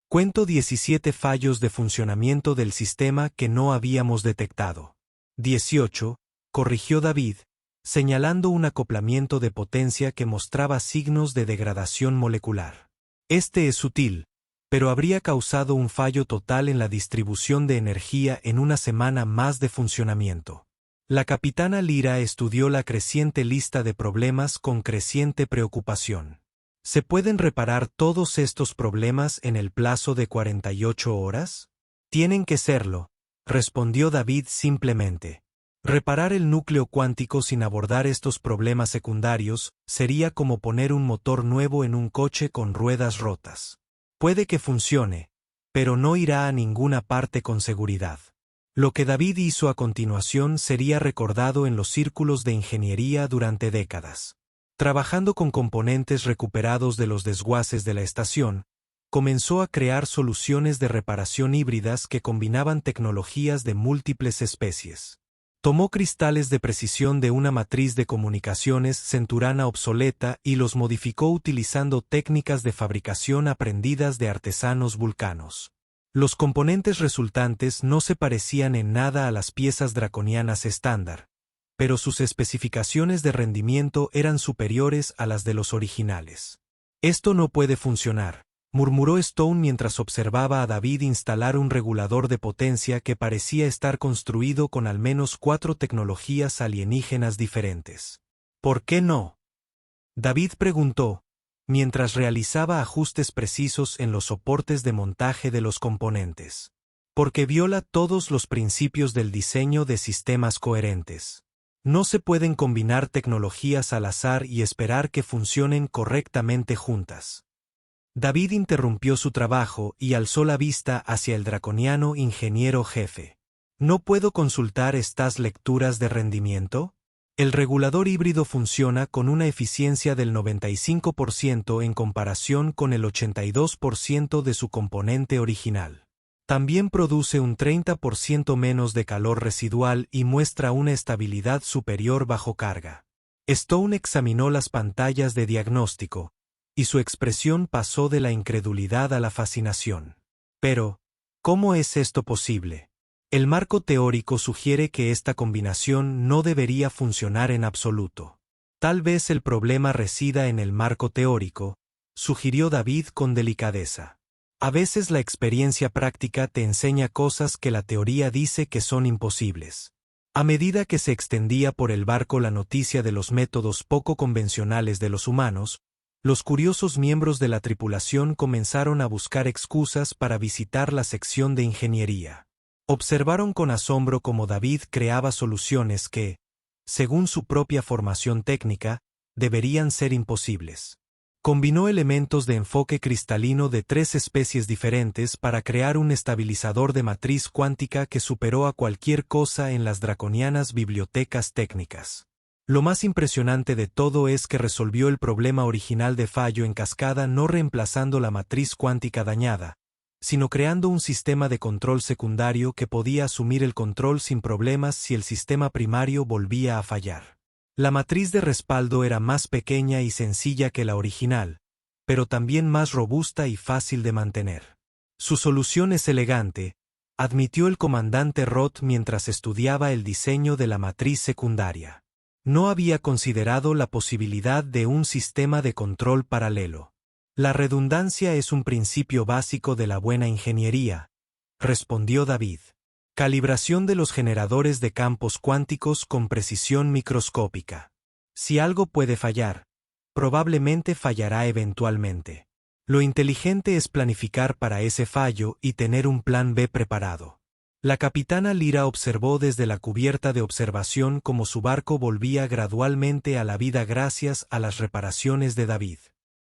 Cuento 17 fallos de funcionamiento del sistema que no habíamos detectado. 18, corrigió David, señalando un acoplamiento de potencia que mostraba signos de degradación molecular. Este es sutil, pero habría causado un fallo total en la distribución de energía en una semana más de funcionamiento. La capitana Lyra estudió la creciente lista de problemas con creciente preocupación. ¿Se pueden reparar todos estos problemas en el plazo de 48 horas? Tienen que serlo, respondió David simplemente. Reparar el núcleo cuántico sin abordar estos problemas secundarios sería como poner un motor nuevo en un coche con ruedas rotas. Puede que funcione, pero no irá a ninguna parte con seguridad. Lo que David hizo a continuación sería recordado en los círculos de ingeniería durante décadas. Trabajando con componentes recuperados de los desguaces de la estación, comenzó a crear soluciones de reparación híbridas que combinaban tecnologías de múltiples especies. Tomó cristales de precisión de una matriz de comunicaciones centurana obsoleta y los modificó utilizando técnicas de fabricación aprendidas de artesanos vulcanos. Los componentes resultantes no se parecían en nada a las piezas draconianas estándar, pero sus especificaciones de rendimiento eran superiores a las de los originales. «Esto no puede funcionar», murmuró Stone mientras observaba a David instalar un regulador de potencia que parecía estar construido con al menos 4 tecnologías alienígenas diferentes. «¿Por qué no?», David preguntó, mientras realizaba ajustes precisos en los soportes de montaje de los componentes. «Porque viola todos los principios del diseño de sistemas coherentes. No se pueden combinar tecnologías al azar y esperar que funcionen correctamente juntas». David interrumpió su trabajo y alzó la vista hacia el draconiano ingeniero jefe. «¿No puedo consultar estas lecturas de rendimiento?» El regulador híbrido funciona con una eficiencia del 95% en comparación con el 82% de su componente original. También produce un 30% menos de calor residual y muestra una estabilidad superior bajo carga. Stone examinó las pantallas de diagnóstico, y su expresión pasó de la incredulidad a la fascinación. «Pero, ¿cómo es esto posible? El marco teórico sugiere que esta combinación no debería funcionar en absoluto. Tal vez el problema resida en el marco teórico», sugirió David con delicadeza. «A veces la experiencia práctica te enseña cosas que la teoría dice que son imposibles». A medida que se extendía por el barco la noticia de los métodos poco convencionales de los humanos, los curiosos miembros de la tripulación comenzaron a buscar excusas para visitar la sección de ingeniería. Observaron con asombro cómo David creaba soluciones que, según su propia formación técnica, deberían ser imposibles. Combinó elementos de enfoque cristalino de 3 especies diferentes para crear un estabilizador de matriz cuántica que superó a cualquier cosa en las draconianas bibliotecas técnicas. Lo más impresionante de todo es que resolvió el problema original de fallo en cascada no reemplazando la matriz cuántica dañada, sino creando un sistema de control secundario que podía asumir el control sin problemas si el sistema primario volvía a fallar. La matriz de respaldo era más pequeña y sencilla que la original, pero también más robusta y fácil de mantener. «Su solución es elegante», admitió el comandante Roth mientras estudiaba el diseño de la matriz secundaria. «No había considerado la posibilidad de un sistema de control paralelo». «La redundancia es un principio básico de la buena ingeniería», respondió David. «Calibración de los generadores de campos cuánticos con precisión microscópica. Si algo puede fallar, probablemente fallará eventualmente. Lo inteligente es planificar para ese fallo y tener un plan B preparado». La capitana Lyra observó desde la cubierta de observación cómo su barco volvía gradualmente a la vida gracias a las reparaciones de David.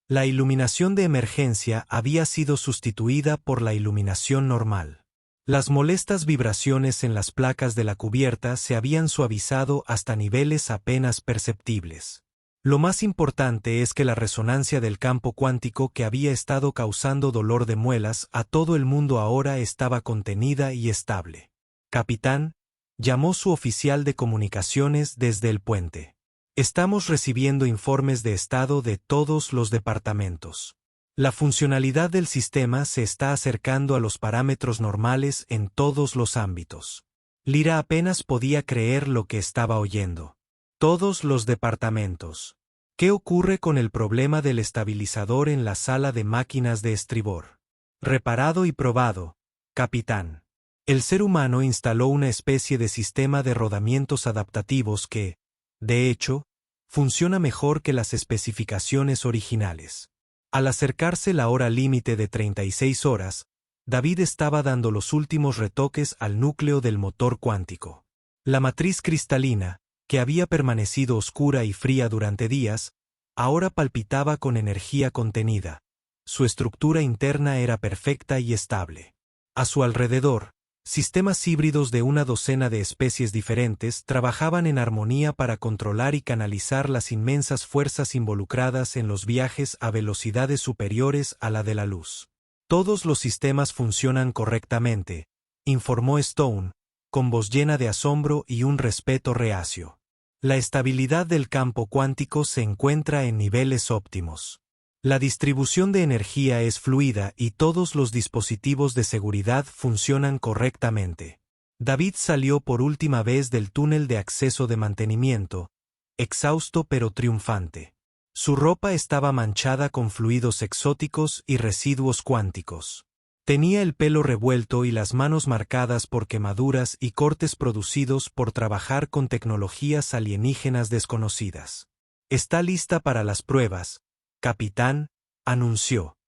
La iluminación de emergencia había sido sustituida por la iluminación normal. Las molestas vibraciones en las placas de la cubierta se habían suavizado hasta niveles apenas perceptibles. Lo más importante es que la resonancia del campo cuántico que había estado causando dolor de muelas a todo el mundo ahora estaba contenida y estable. «Capitán», llamó su oficial de comunicaciones desde el puente. «Estamos recibiendo informes de estado de todos los departamentos. La funcionalidad del sistema se está acercando a los parámetros normales en todos los ámbitos». Lyra apenas podía creer lo que estaba oyendo. Todos los departamentos. ¿Qué ocurre con el problema del estabilizador en la sala de máquinas de estribor? Reparado y probado, capitán. El ser humano instaló una especie de sistema de rodamientos adaptativos que, de hecho, funciona mejor que las especificaciones originales. Al acercarse la hora límite de 36 horas, David estaba dando los últimos retoques al núcleo del motor cuántico. La matriz cristalina, que había permanecido oscura y fría durante días, ahora palpitaba con energía contenida. Su estructura interna era perfecta y estable. A su alrededor, sistemas híbridos de una docena de especies diferentes trabajaban en armonía para controlar y canalizar las inmensas fuerzas involucradas en los viajes a velocidades superiores a la de la luz. Todos los sistemas funcionan correctamente, informó Stone, con voz llena de asombro y un respeto reacio. La estabilidad del campo cuántico se encuentra en niveles óptimos. La distribución de energía es fluida y todos los dispositivos de seguridad funcionan correctamente. David salió por última vez del túnel de acceso de mantenimiento, exhausto pero triunfante. Su ropa estaba manchada con fluidos exóticos y residuos cuánticos. Tenía el pelo revuelto y las manos marcadas por quemaduras y cortes producidos por trabajar con tecnologías alienígenas desconocidas. Está lista para las pruebas, capitán, anunció.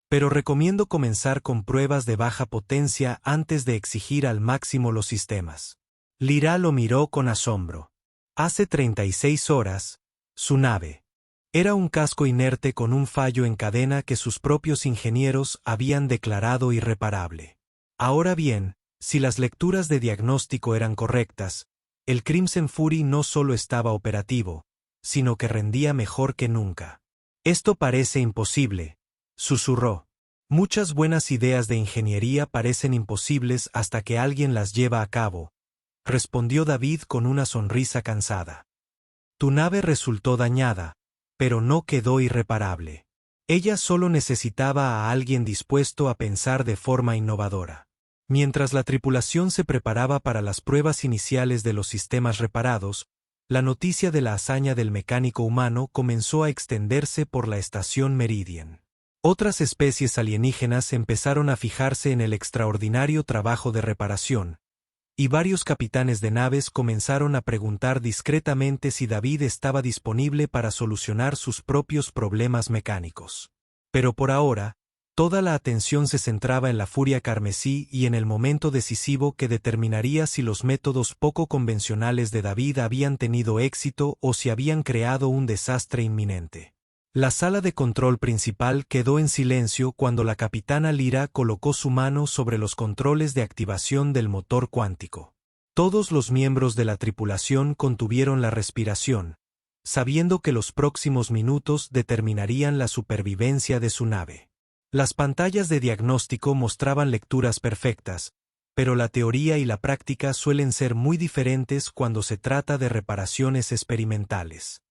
Pero recomiendo comenzar con pruebas de baja potencia antes de exigir al máximo los sistemas. Lyra lo miró con asombro. Hace 36 horas, su nave. Era un casco inerte con un fallo en cadena que sus propios ingenieros habían declarado irreparable. Ahora bien, si las lecturas de diagnóstico eran correctas, el Crimson Fury no solo estaba operativo, sino que rendía mejor que nunca. Esto parece imposible, susurró. Muchas buenas ideas de ingeniería parecen imposibles hasta que alguien las lleva a cabo, respondió David con una sonrisa cansada. Tu nave resultó dañada, pero no quedó irreparable. Ella solo necesitaba a alguien dispuesto a pensar de forma innovadora. Mientras la tripulación se preparaba para las pruebas iniciales de los sistemas reparados, la noticia de la hazaña del mecánico humano comenzó a extenderse por la estación Meridian. Otras especies alienígenas empezaron a fijarse en el extraordinario trabajo de reparación, y varios capitanes de naves comenzaron a preguntar discretamente si David estaba disponible para solucionar sus propios problemas mecánicos. Pero por ahora, toda la atención se centraba en la Furia Carmesí y en el momento decisivo que determinaría si los métodos poco convencionales de David habían tenido éxito o si habían creado un desastre inminente. La sala de control principal quedó en silencio cuando la capitana Lyra colocó su mano sobre los controles de activación del motor cuántico. Todos los miembros de la tripulación contuvieron la respiración, sabiendo que los próximos minutos determinarían la supervivencia de su nave. Las pantallas de diagnóstico mostraban lecturas perfectas, pero la teoría y la práctica suelen ser muy diferentes cuando se trata de reparaciones experimentales.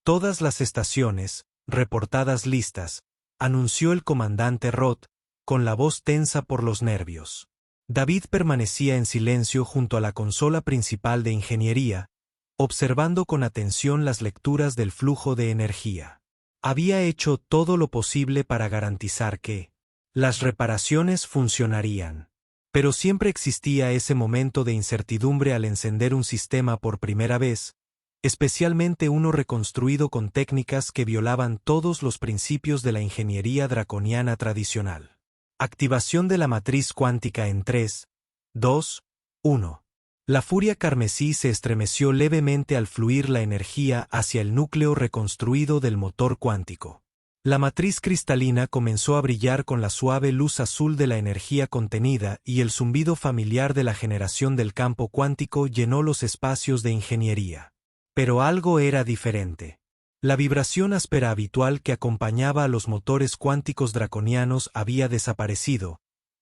Todas las estaciones, reportadas listas, anunció el comandante Roth, con la voz tensa por los nervios. David permanecía en silencio junto a la consola principal de ingeniería, observando con atención las lecturas del flujo de energía. Había hecho todo lo posible para garantizar que las reparaciones funcionarían. Pero siempre existía ese momento de incertidumbre al encender un sistema por primera vez, especialmente uno reconstruido con técnicas que violaban todos los principios de la ingeniería draconiana tradicional. Activación de la matriz cuántica en 3, 2, 1. La Furia Carmesí se estremeció levemente al fluir la energía hacia el núcleo reconstruido del motor cuántico. La matriz cristalina comenzó a brillar con la suave luz azul de la energía contenida y el zumbido familiar de la generación del campo cuántico llenó los espacios de ingeniería. Pero algo era diferente. La vibración áspera habitual que acompañaba a los motores cuánticos draconianos había desaparecido,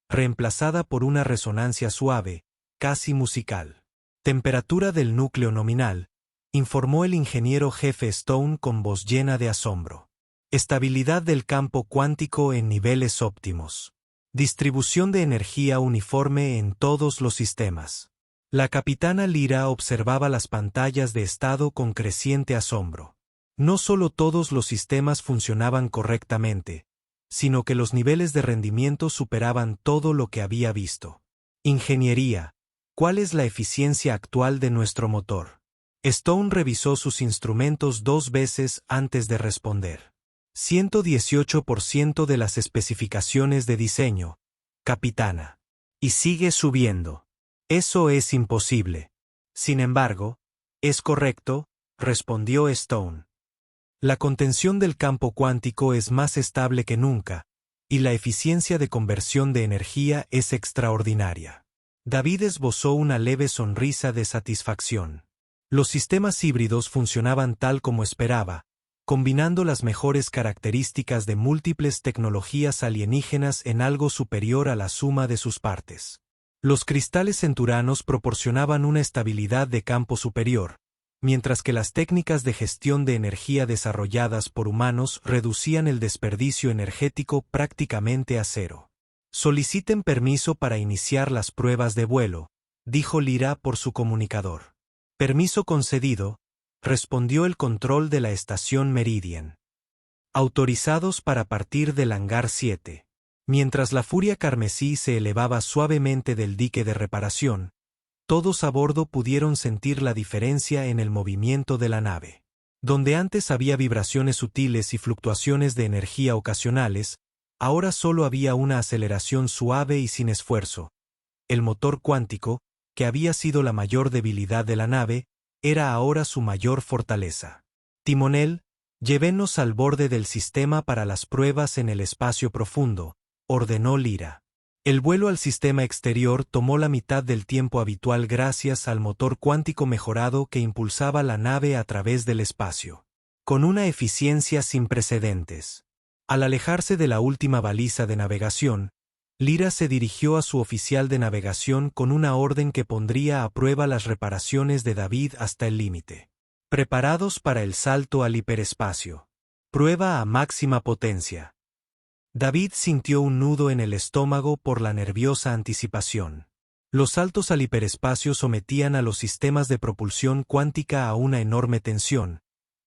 reemplazada por una resonancia suave, casi musical. Temperatura del núcleo nominal, informó el ingeniero jefe Stone con voz llena de asombro. Estabilidad del campo cuántico en niveles óptimos. Distribución de energía uniforme en todos los sistemas. La capitana Lyra observaba las pantallas de estado con creciente asombro. No solo todos los sistemas funcionaban correctamente, sino que los niveles de rendimiento superaban todo lo que había visto. Ingeniería. ¿Cuál es la eficiencia actual de nuestro motor? Stone revisó sus instrumentos 2 veces antes de responder. 118% de las especificaciones de diseño, capitana. Y sigue subiendo. Eso es imposible. Sin embargo, es correcto, respondió Stone. La contención del campo cuántico es más estable que nunca, y la eficiencia de conversión de energía es extraordinaria. David esbozó una leve sonrisa de satisfacción. Los sistemas híbridos funcionaban tal como esperaba, combinando las mejores características de múltiples tecnologías alienígenas en algo superior a la suma de sus partes. Los cristales centuranos proporcionaban una estabilidad de campo superior, mientras que las técnicas de gestión de energía desarrolladas por humanos reducían el desperdicio energético prácticamente a cero. Soliciten permiso para iniciar las pruebas de vuelo, dijo Lyra por su comunicador. Permiso concedido, respondió el control de la estación Meridian. Autorizados para partir del hangar 7. Mientras la furia carmesí se elevaba suavemente del dique de reparación, todos a bordo pudieron sentir la diferencia en el movimiento de la nave. Donde antes había vibraciones sutiles y fluctuaciones de energía ocasionales, ahora solo había una aceleración suave y sin esfuerzo. El motor cuántico, que había sido la mayor debilidad de la nave, era ahora su mayor fortaleza. Timonel, llévenos al borde del sistema para las pruebas en el espacio profundo, ordenó Lyra. El vuelo al sistema exterior tomó la mitad del tiempo habitual gracias al motor cuántico mejorado que impulsaba la nave a través del espacio. Con una eficiencia sin precedentes. Al alejarse de la última baliza de navegación, Lyra se dirigió a su oficial de navegación con una orden que pondría a prueba las reparaciones de David hasta el límite. Preparados para el salto al hiperespacio. Prueba a máxima potencia. David sintió un nudo en el estómago por la nerviosa anticipación. Los saltos al hiperespacio sometían a los sistemas de propulsión cuántica a una enorme tensión,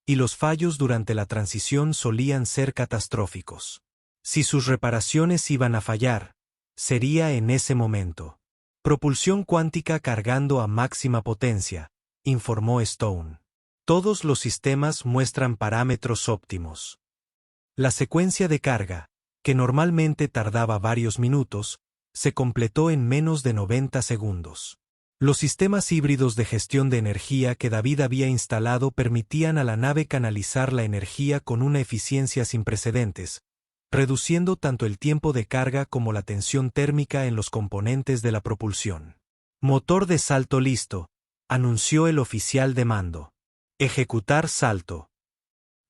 y los fallos durante la transición solían ser catastróficos. Si sus reparaciones iban a fallar, sería en ese momento. Propulsión cuántica cargando a máxima potencia, informó Stone. Todos los sistemas muestran parámetros óptimos. La secuencia de carga, que normalmente tardaba varios minutos, se completó en menos de 90 segundos. Los sistemas híbridos de gestión de energía que David había instalado permitían a la nave canalizar la energía con una eficiencia sin precedentes, reduciendo tanto el tiempo de carga como la tensión térmica en los componentes de la propulsión. Motor de salto listo, anunció el oficial de mando. Ejecutar salto.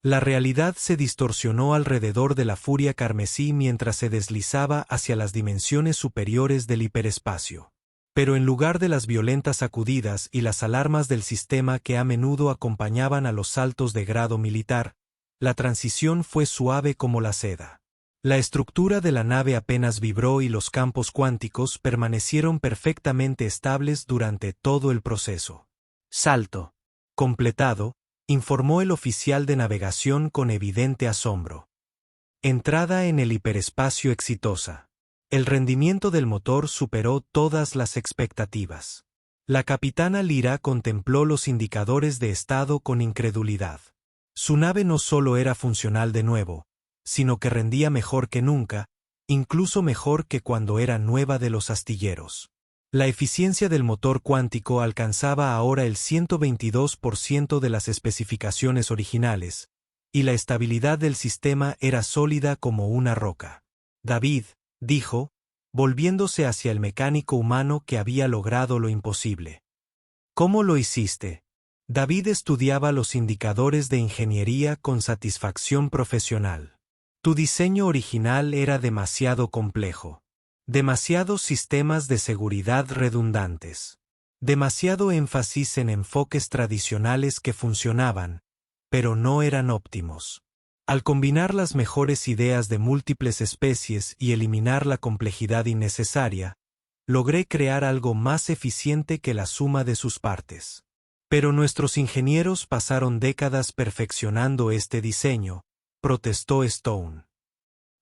La realidad se distorsionó alrededor de la furia carmesí mientras se deslizaba hacia las dimensiones superiores del hiperespacio. Pero en lugar de las violentas sacudidas y las alarmas del sistema que a menudo acompañaban a los saltos de grado militar, la transición fue suave como la seda. La estructura de la nave apenas vibró y los campos cuánticos permanecieron perfectamente estables durante todo el proceso. Salto. Completado, informó el oficial de navegación con evidente asombro. Entrada en el hiperespacio exitosa. El rendimiento del motor superó todas las expectativas. La capitana Lyra contempló los indicadores de estado con incredulidad. Su nave no solo era funcional de nuevo, sino que rendía mejor que nunca, incluso mejor que cuando era nueva de los astilleros. La eficiencia del motor cuántico alcanzaba ahora el 122% de las especificaciones originales, y la estabilidad del sistema era sólida como una roca. David, dijo, volviéndose hacia el mecánico humano que había logrado lo imposible. ¿Cómo lo hiciste? David estudiaba los indicadores de ingeniería con satisfacción profesional. Tu diseño original era demasiado complejo. Demasiados sistemas de seguridad redundantes. Demasiado énfasis en enfoques tradicionales que funcionaban, pero no eran óptimos. Al combinar las mejores ideas de múltiples especies y eliminar la complejidad innecesaria, logré crear algo más eficiente que la suma de sus partes. Pero nuestros ingenieros pasaron décadas perfeccionando este diseño, protestó Stone.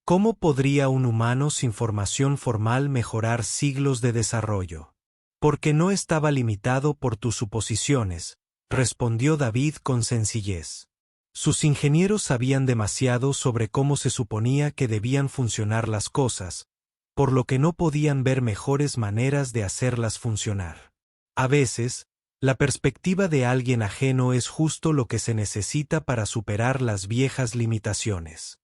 ¿Cómo podría un humano sin formación formal mejorar siglos de desarrollo? Porque no estaba limitado por tus suposiciones, respondió David con sencillez. Sus ingenieros sabían demasiado sobre cómo se suponía que debían funcionar las cosas, por lo que no podían ver mejores maneras de hacerlas funcionar. A veces, la perspectiva de alguien ajeno es justo lo que se necesita para superar las viejas limitaciones.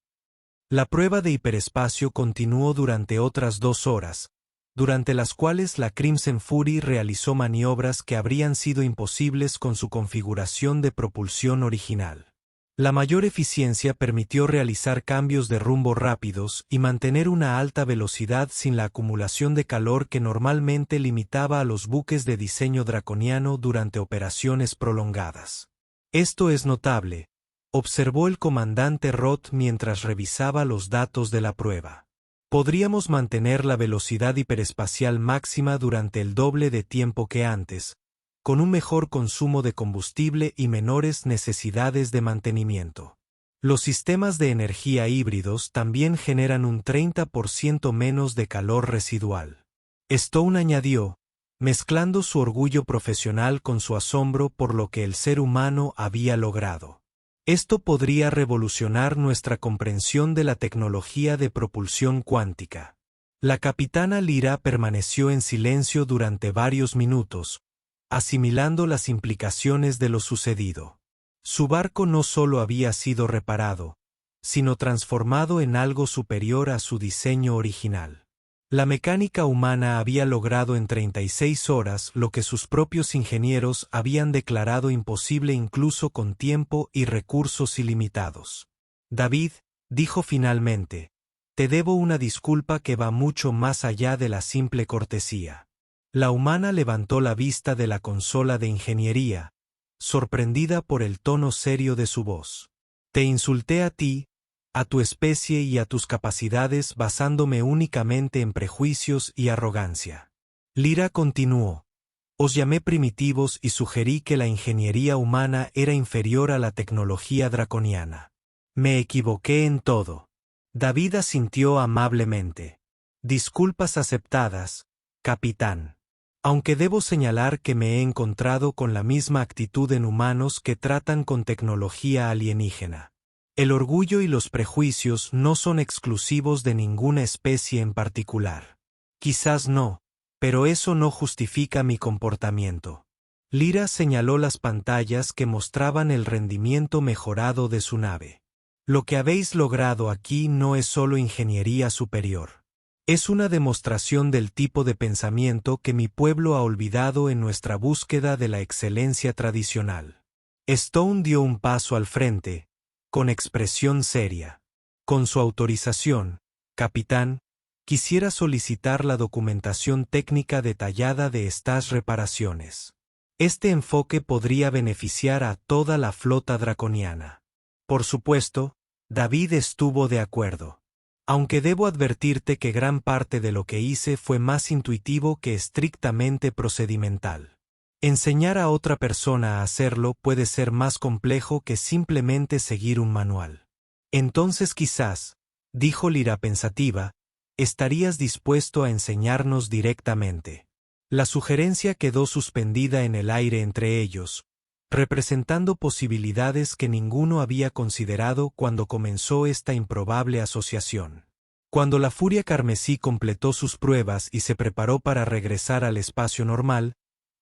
La prueba de hiperespacio continuó durante otras 2 horas, durante las cuales la Crimson Fury realizó maniobras que habrían sido imposibles con su configuración de propulsión original. La mayor eficiencia permitió realizar cambios de rumbo rápidos y mantener una alta velocidad sin la acumulación de calor que normalmente limitaba a los buques de diseño draconiano durante operaciones prolongadas. Esto es notable, observó el comandante Roth mientras revisaba los datos de la prueba. Podríamos mantener la velocidad hiperespacial máxima durante el doble de tiempo que antes, con un mejor consumo de combustible y menores necesidades de mantenimiento. Los sistemas de energía híbridos también generan un 30% menos de calor residual. Stone añadió, mezclando su orgullo profesional con su asombro por lo que el ser humano había logrado. Esto podría revolucionar nuestra comprensión de la tecnología de propulsión cuántica. La capitana Lyra permaneció en silencio durante varios minutos, asimilando las implicaciones de lo sucedido. Su barco no solo había sido reparado, sino transformado en algo superior a su diseño original. La mecánica humana había logrado en 36 horas lo que sus propios ingenieros habían declarado imposible incluso con tiempo y recursos ilimitados. David, dijo finalmente, te debo una disculpa que va mucho más allá de la simple cortesía. La humana levantó la vista de la consola de ingeniería, sorprendida por el tono serio de su voz. Te insulté a ti, a tu especie y a tus capacidades basándome únicamente en prejuicios y arrogancia. Lyra continuó. Os llamé primitivos y sugerí que la ingeniería humana era inferior a la tecnología draconiana. Me equivoqué en todo. David asintió amablemente. Disculpas aceptadas, capitán. Aunque debo señalar que me he encontrado con la misma actitud en humanos que tratan con tecnología alienígena. El orgullo y los prejuicios no son exclusivos de ninguna especie en particular. Quizás no, pero eso no justifica mi comportamiento. Lyra señaló las pantallas que mostraban el rendimiento mejorado de su nave. Lo que habéis logrado aquí no es solo ingeniería superior. Es una demostración del tipo de pensamiento que mi pueblo ha olvidado en nuestra búsqueda de la excelencia tradicional. Stone dio un paso al frente, con expresión seria. Con su autorización, capitán, quisiera solicitar la documentación técnica detallada de estas reparaciones. Este enfoque podría beneficiar a toda la flota draconiana. Por supuesto, David estuvo de acuerdo. Aunque debo advertirte que gran parte de lo que hice fue más intuitivo que estrictamente procedimental. Enseñar a otra persona a hacerlo puede ser más complejo que simplemente seguir un manual. Entonces quizás, dijo Lyra pensativa, estarías dispuesto a enseñarnos directamente. La sugerencia quedó suspendida en el aire entre ellos, representando posibilidades que ninguno había considerado cuando comenzó esta improbable asociación. Cuando la Furia Carmesí completó sus pruebas y se preparó para regresar al espacio normal,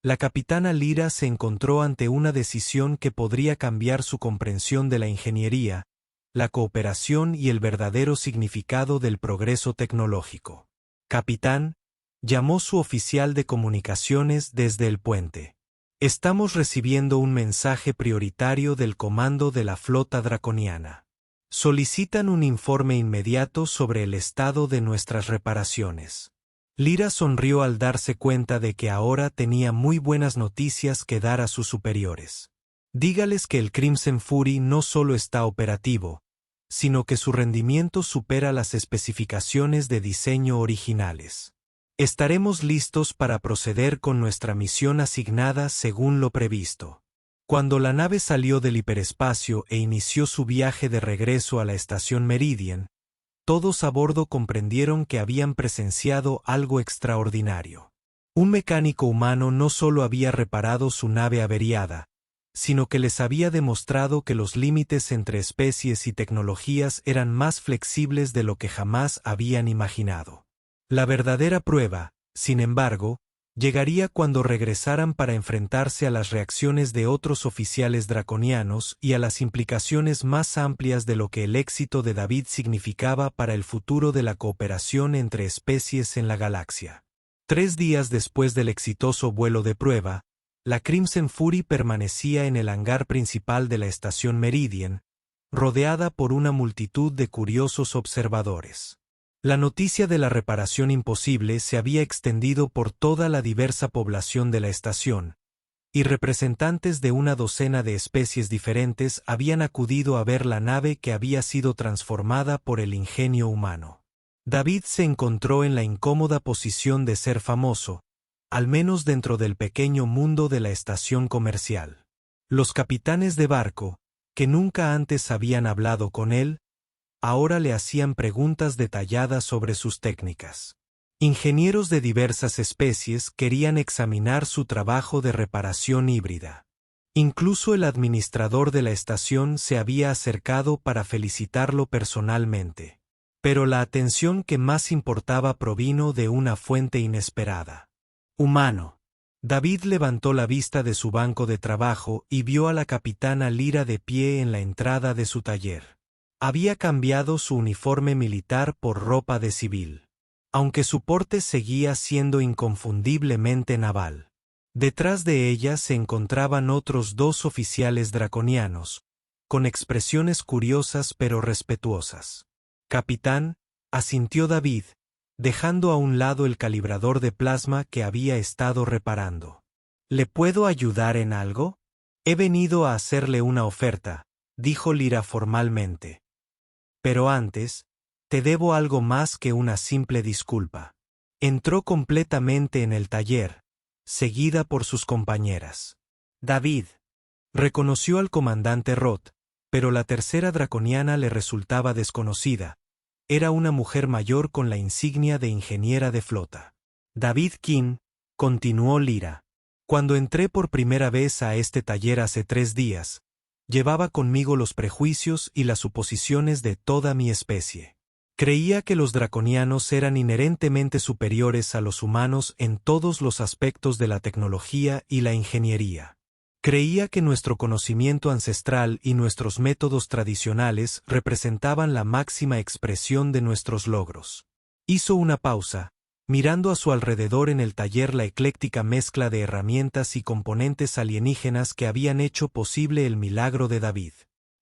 la capitana Lyra se encontró ante una decisión que podría cambiar su comprensión de la ingeniería, la cooperación y el verdadero significado del progreso tecnológico. Capitán, llamó su oficial de comunicaciones desde el puente. Estamos recibiendo un mensaje prioritario del comando de la flota draconiana. Solicitan un informe inmediato sobre el estado de nuestras reparaciones. Lyra sonrió al darse cuenta de que ahora tenía muy buenas noticias que dar a sus superiores. Dígales que el Crimson Fury no solo está operativo, sino que su rendimiento supera las especificaciones de diseño originales. Estaremos listos para proceder con nuestra misión asignada según lo previsto. Cuando la nave salió del hiperespacio e inició su viaje de regreso a la estación Meridian, todos a bordo comprendieron que habían presenciado algo extraordinario. Un mecánico humano no solo había reparado su nave averiada, sino que les había demostrado que los límites entre especies y tecnologías eran más flexibles de lo que jamás habían imaginado. La verdadera prueba, sin embargo, llegaría cuando regresaran para enfrentarse a las reacciones de otros oficiales draconianos y a las implicaciones más amplias de lo que el éxito de David significaba para el futuro de la cooperación entre especies en la galaxia. 3 días después del exitoso vuelo de prueba, la Crimson Fury permanecía en el hangar principal de la estación Meridian, rodeada por una multitud de curiosos observadores. La noticia de la reparación imposible se había extendido por toda la diversa población de la estación, y representantes de una docena de especies diferentes habían acudido a ver la nave que había sido transformada por el ingenio humano. David se encontró en la incómoda posición de ser famoso, al menos dentro del pequeño mundo de la estación comercial. Los capitanes de barco, que nunca antes habían hablado con él, ahora le hacían preguntas detalladas sobre sus técnicas. Ingenieros de diversas especies querían examinar su trabajo de reparación híbrida. Incluso el administrador de la estación se había acercado para felicitarlo personalmente. Pero la atención que más importaba provino de una fuente inesperada. Humano. David levantó la vista de su banco de trabajo y vio a la capitana Lyra de pie en la entrada de su taller. Había cambiado su uniforme militar por ropa de civil, aunque su porte seguía siendo inconfundiblemente naval. Detrás de ella se encontraban otros 2 oficiales draconianos, con expresiones curiosas pero respetuosas. «Capitán», asintió David, dejando a un lado el calibrador de plasma que había estado reparando. «¿Le puedo ayudar en algo?» «He venido a hacerle una oferta», dijo Lyra formalmente. «Pero antes, te debo algo más que una simple disculpa». Entró completamente en el taller, seguida por sus compañeras. «David», reconoció al comandante Roth, pero la tercera draconiana le resultaba desconocida. Era una mujer mayor con la insignia de ingeniera de flota. «David King», continuó Lyra. «Cuando entré por primera vez a este taller hace 3 días, llevaba conmigo los prejuicios y las suposiciones de toda mi especie. Creía que los draconianos eran inherentemente superiores a los humanos en todos los aspectos de la tecnología y la ingeniería. Creía que nuestro conocimiento ancestral y nuestros métodos tradicionales representaban la máxima expresión de nuestros logros». Hizo una pausa, mirando a su alrededor en el taller la ecléctica mezcla de herramientas y componentes alienígenas que habían hecho posible el milagro de David.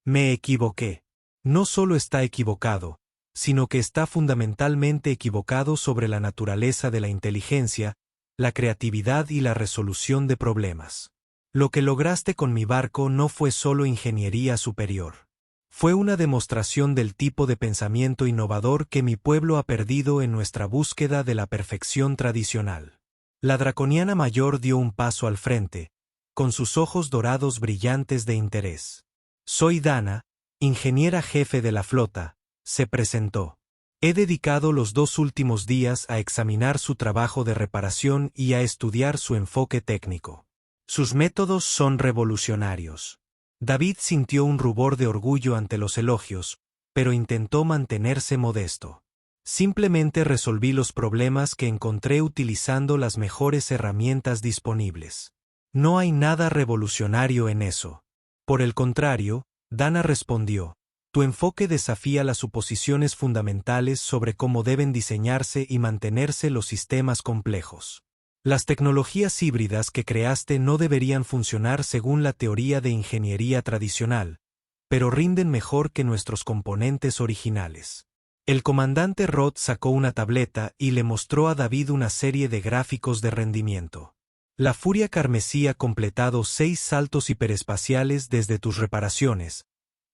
«Me equivoqué. No solo está equivocado, sino que está fundamentalmente equivocado sobre la naturaleza de la inteligencia, la creatividad y la resolución de problemas. Lo que lograste con mi barco no fue solo ingeniería superior. Fue una demostración del tipo de pensamiento innovador que mi pueblo ha perdido en nuestra búsqueda de la perfección tradicional». La draconiana mayor dio un paso al frente, con sus ojos dorados brillantes de interés. «Soy Dana, ingeniera jefe de la flota», se presentó. «He dedicado los 2 últimos días a examinar su trabajo de reparación y a estudiar su enfoque técnico. Sus métodos son revolucionarios». David sintió un rubor de orgullo ante los elogios, pero intentó mantenerse modesto. «Simplemente resolví los problemas que encontré utilizando las mejores herramientas disponibles. No hay nada revolucionario en eso». «Por el contrario», Dana respondió, «tu enfoque desafía las suposiciones fundamentales sobre cómo deben diseñarse y mantenerse los sistemas complejos. Las tecnologías híbridas que creaste no deberían funcionar según la teoría de ingeniería tradicional, pero rinden mejor que nuestros componentes originales». El comandante Roth sacó una tableta y le mostró a David una serie de gráficos de rendimiento. «La Furia Carmesí ha completado 6 saltos hiperespaciales desde tus reparaciones,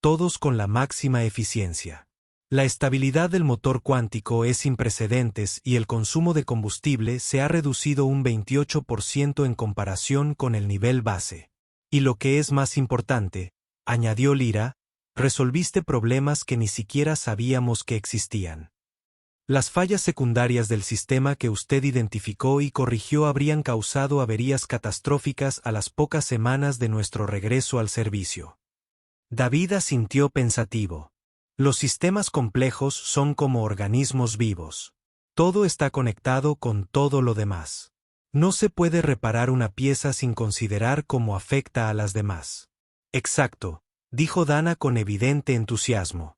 todos con la máxima eficiencia. La estabilidad del motor cuántico es sin precedentes y el consumo de combustible se ha reducido un 28% en comparación con el nivel base. Y lo que es más importante, añadió Lyra, resolviste problemas que ni siquiera sabíamos que existían. Las fallas secundarias del sistema que usted identificó y corrigió habrían causado averías catastróficas a las pocas semanas de nuestro regreso al servicio. David asintió pensativo. Los sistemas complejos son como organismos vivos. Todo está conectado con todo lo demás. No se puede reparar una pieza sin considerar cómo afecta a las demás. Exacto, dijo Dana con evidente entusiasmo.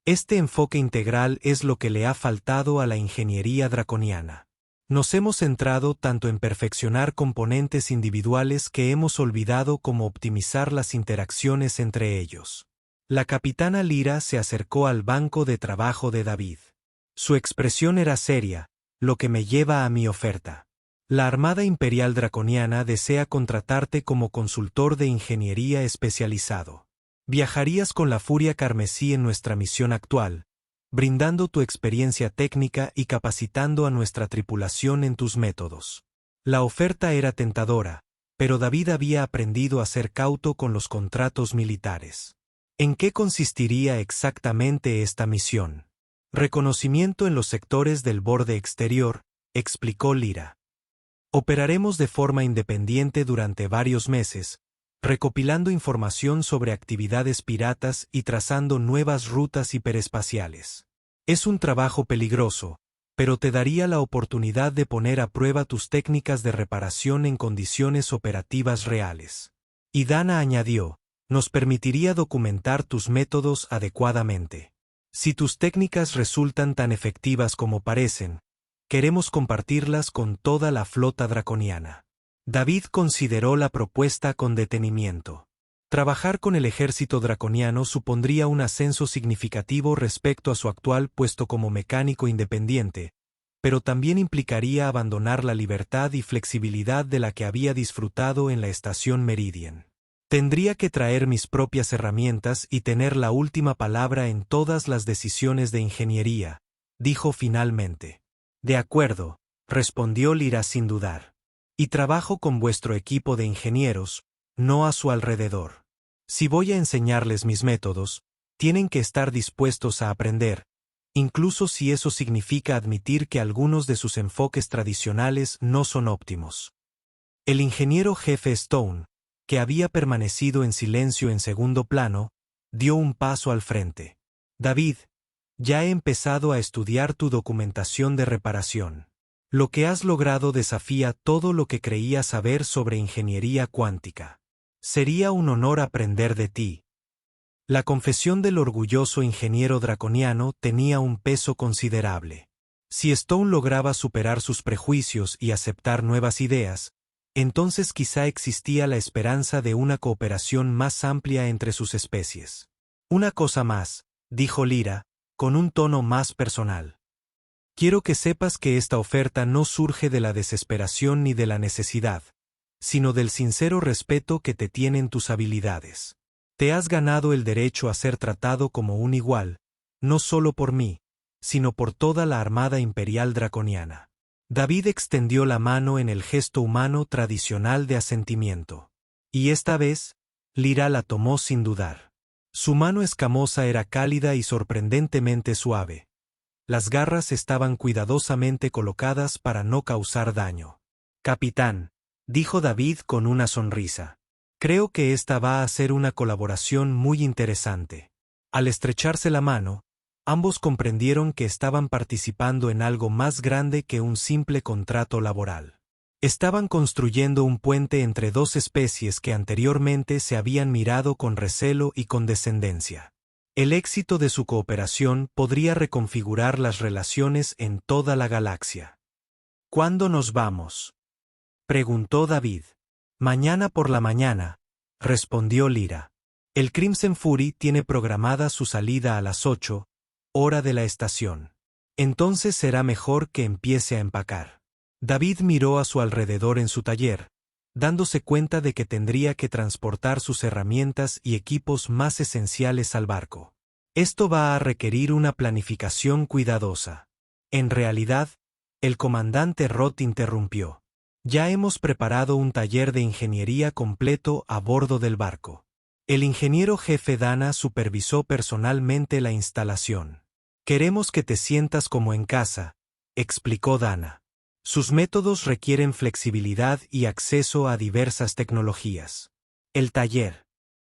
Este enfoque integral es lo que le ha faltado a la ingeniería draconiana. Nos hemos centrado tanto en perfeccionar componentes individuales que hemos olvidado cómo optimizar las interacciones entre ellos. La capitana Lyra se acercó al banco de trabajo de David. Su expresión era seria, lo que me lleva a mi oferta. La Armada Imperial Draconiana desea contratarte como consultor de ingeniería especializado. Viajarías con la Furia Carmesí en nuestra misión actual, brindando tu experiencia técnica y capacitando a nuestra tripulación en tus métodos. La oferta era tentadora, pero David había aprendido a ser cauto con los contratos militares. ¿En qué consistiría exactamente esta misión? Reconocimiento en los sectores del borde exterior, explicó Lyra. Operaremos de forma independiente durante varios meses, recopilando información sobre actividades piratas y trazando nuevas rutas hiperespaciales. Es un trabajo peligroso, pero te daría la oportunidad de poner a prueba tus técnicas de reparación en condiciones operativas reales. Y Dana añadió, nos permitiría documentar tus métodos adecuadamente. Si tus técnicas resultan tan efectivas como parecen, queremos compartirlas con toda la flota draconiana. David consideró la propuesta con detenimiento. Trabajar con el ejército draconiano supondría un ascenso significativo respecto a su actual puesto como mecánico independiente, pero también implicaría abandonar la libertad y flexibilidad de la que había disfrutado en la estación Meridian. Tendría que traer mis propias herramientas y tener la última palabra en todas las decisiones de ingeniería, dijo finalmente. De acuerdo, respondió Lyra sin dudar. Y trabajo con vuestro equipo de ingenieros, no a su alrededor. Si voy a enseñarles mis métodos, tienen que estar dispuestos a aprender, incluso si eso significa admitir que algunos de sus enfoques tradicionales no son óptimos. El ingeniero jefe Stone, que había permanecido en silencio en segundo plano, dio un paso al frente. David, ya he empezado a estudiar tu documentación de reparación. Lo que has logrado desafía todo lo que creía saber sobre ingeniería cuántica. Sería un honor aprender de ti. La confesión del orgulloso ingeniero draconiano tenía un peso considerable. Si Stone lograba superar sus prejuicios y aceptar nuevas ideas, entonces quizá existía la esperanza de una cooperación más amplia entre sus especies. Una cosa más, dijo Lyra, con un tono más personal. Quiero que sepas que esta oferta no surge de la desesperación ni de la necesidad, sino del sincero respeto que te tienen tus habilidades. Te has ganado el derecho a ser tratado como un igual, no solo por mí, sino por toda la Armada Imperial Draconiana. David extendió la mano en el gesto humano tradicional de asentimiento. Y esta vez, Lyra la tomó sin dudar. Su mano escamosa era cálida y sorprendentemente suave. Las garras estaban cuidadosamente colocadas para no causar daño. Capitán, dijo David con una sonrisa. Creo que esta va a ser una colaboración muy interesante. Al estrecharse la mano, ambos comprendieron que estaban participando en algo más grande que un simple contrato laboral. Estaban construyendo un puente entre dos especies que anteriormente se habían mirado con recelo y condescendencia. El éxito de su cooperación podría reconfigurar las relaciones en toda la galaxia. ¿Cuándo nos vamos?, preguntó David. Mañana por la mañana, respondió Lyra. El Crimson Fury tiene programada su salida a las 8, hora de la estación. Entonces será mejor que empiece a empacar. David miró a su alrededor en su taller, dándose cuenta de que tendría que transportar sus herramientas y equipos más esenciales al barco. Esto va a requerir una planificación cuidadosa. En realidad, el comandante Roth interrumpió. Ya hemos preparado un taller de ingeniería completo a bordo del barco. El ingeniero jefe Dana supervisó personalmente la instalación. Queremos que te sientas como en casa, explicó Dana. Sus métodos requieren flexibilidad y acceso a diversas tecnologías. El taller.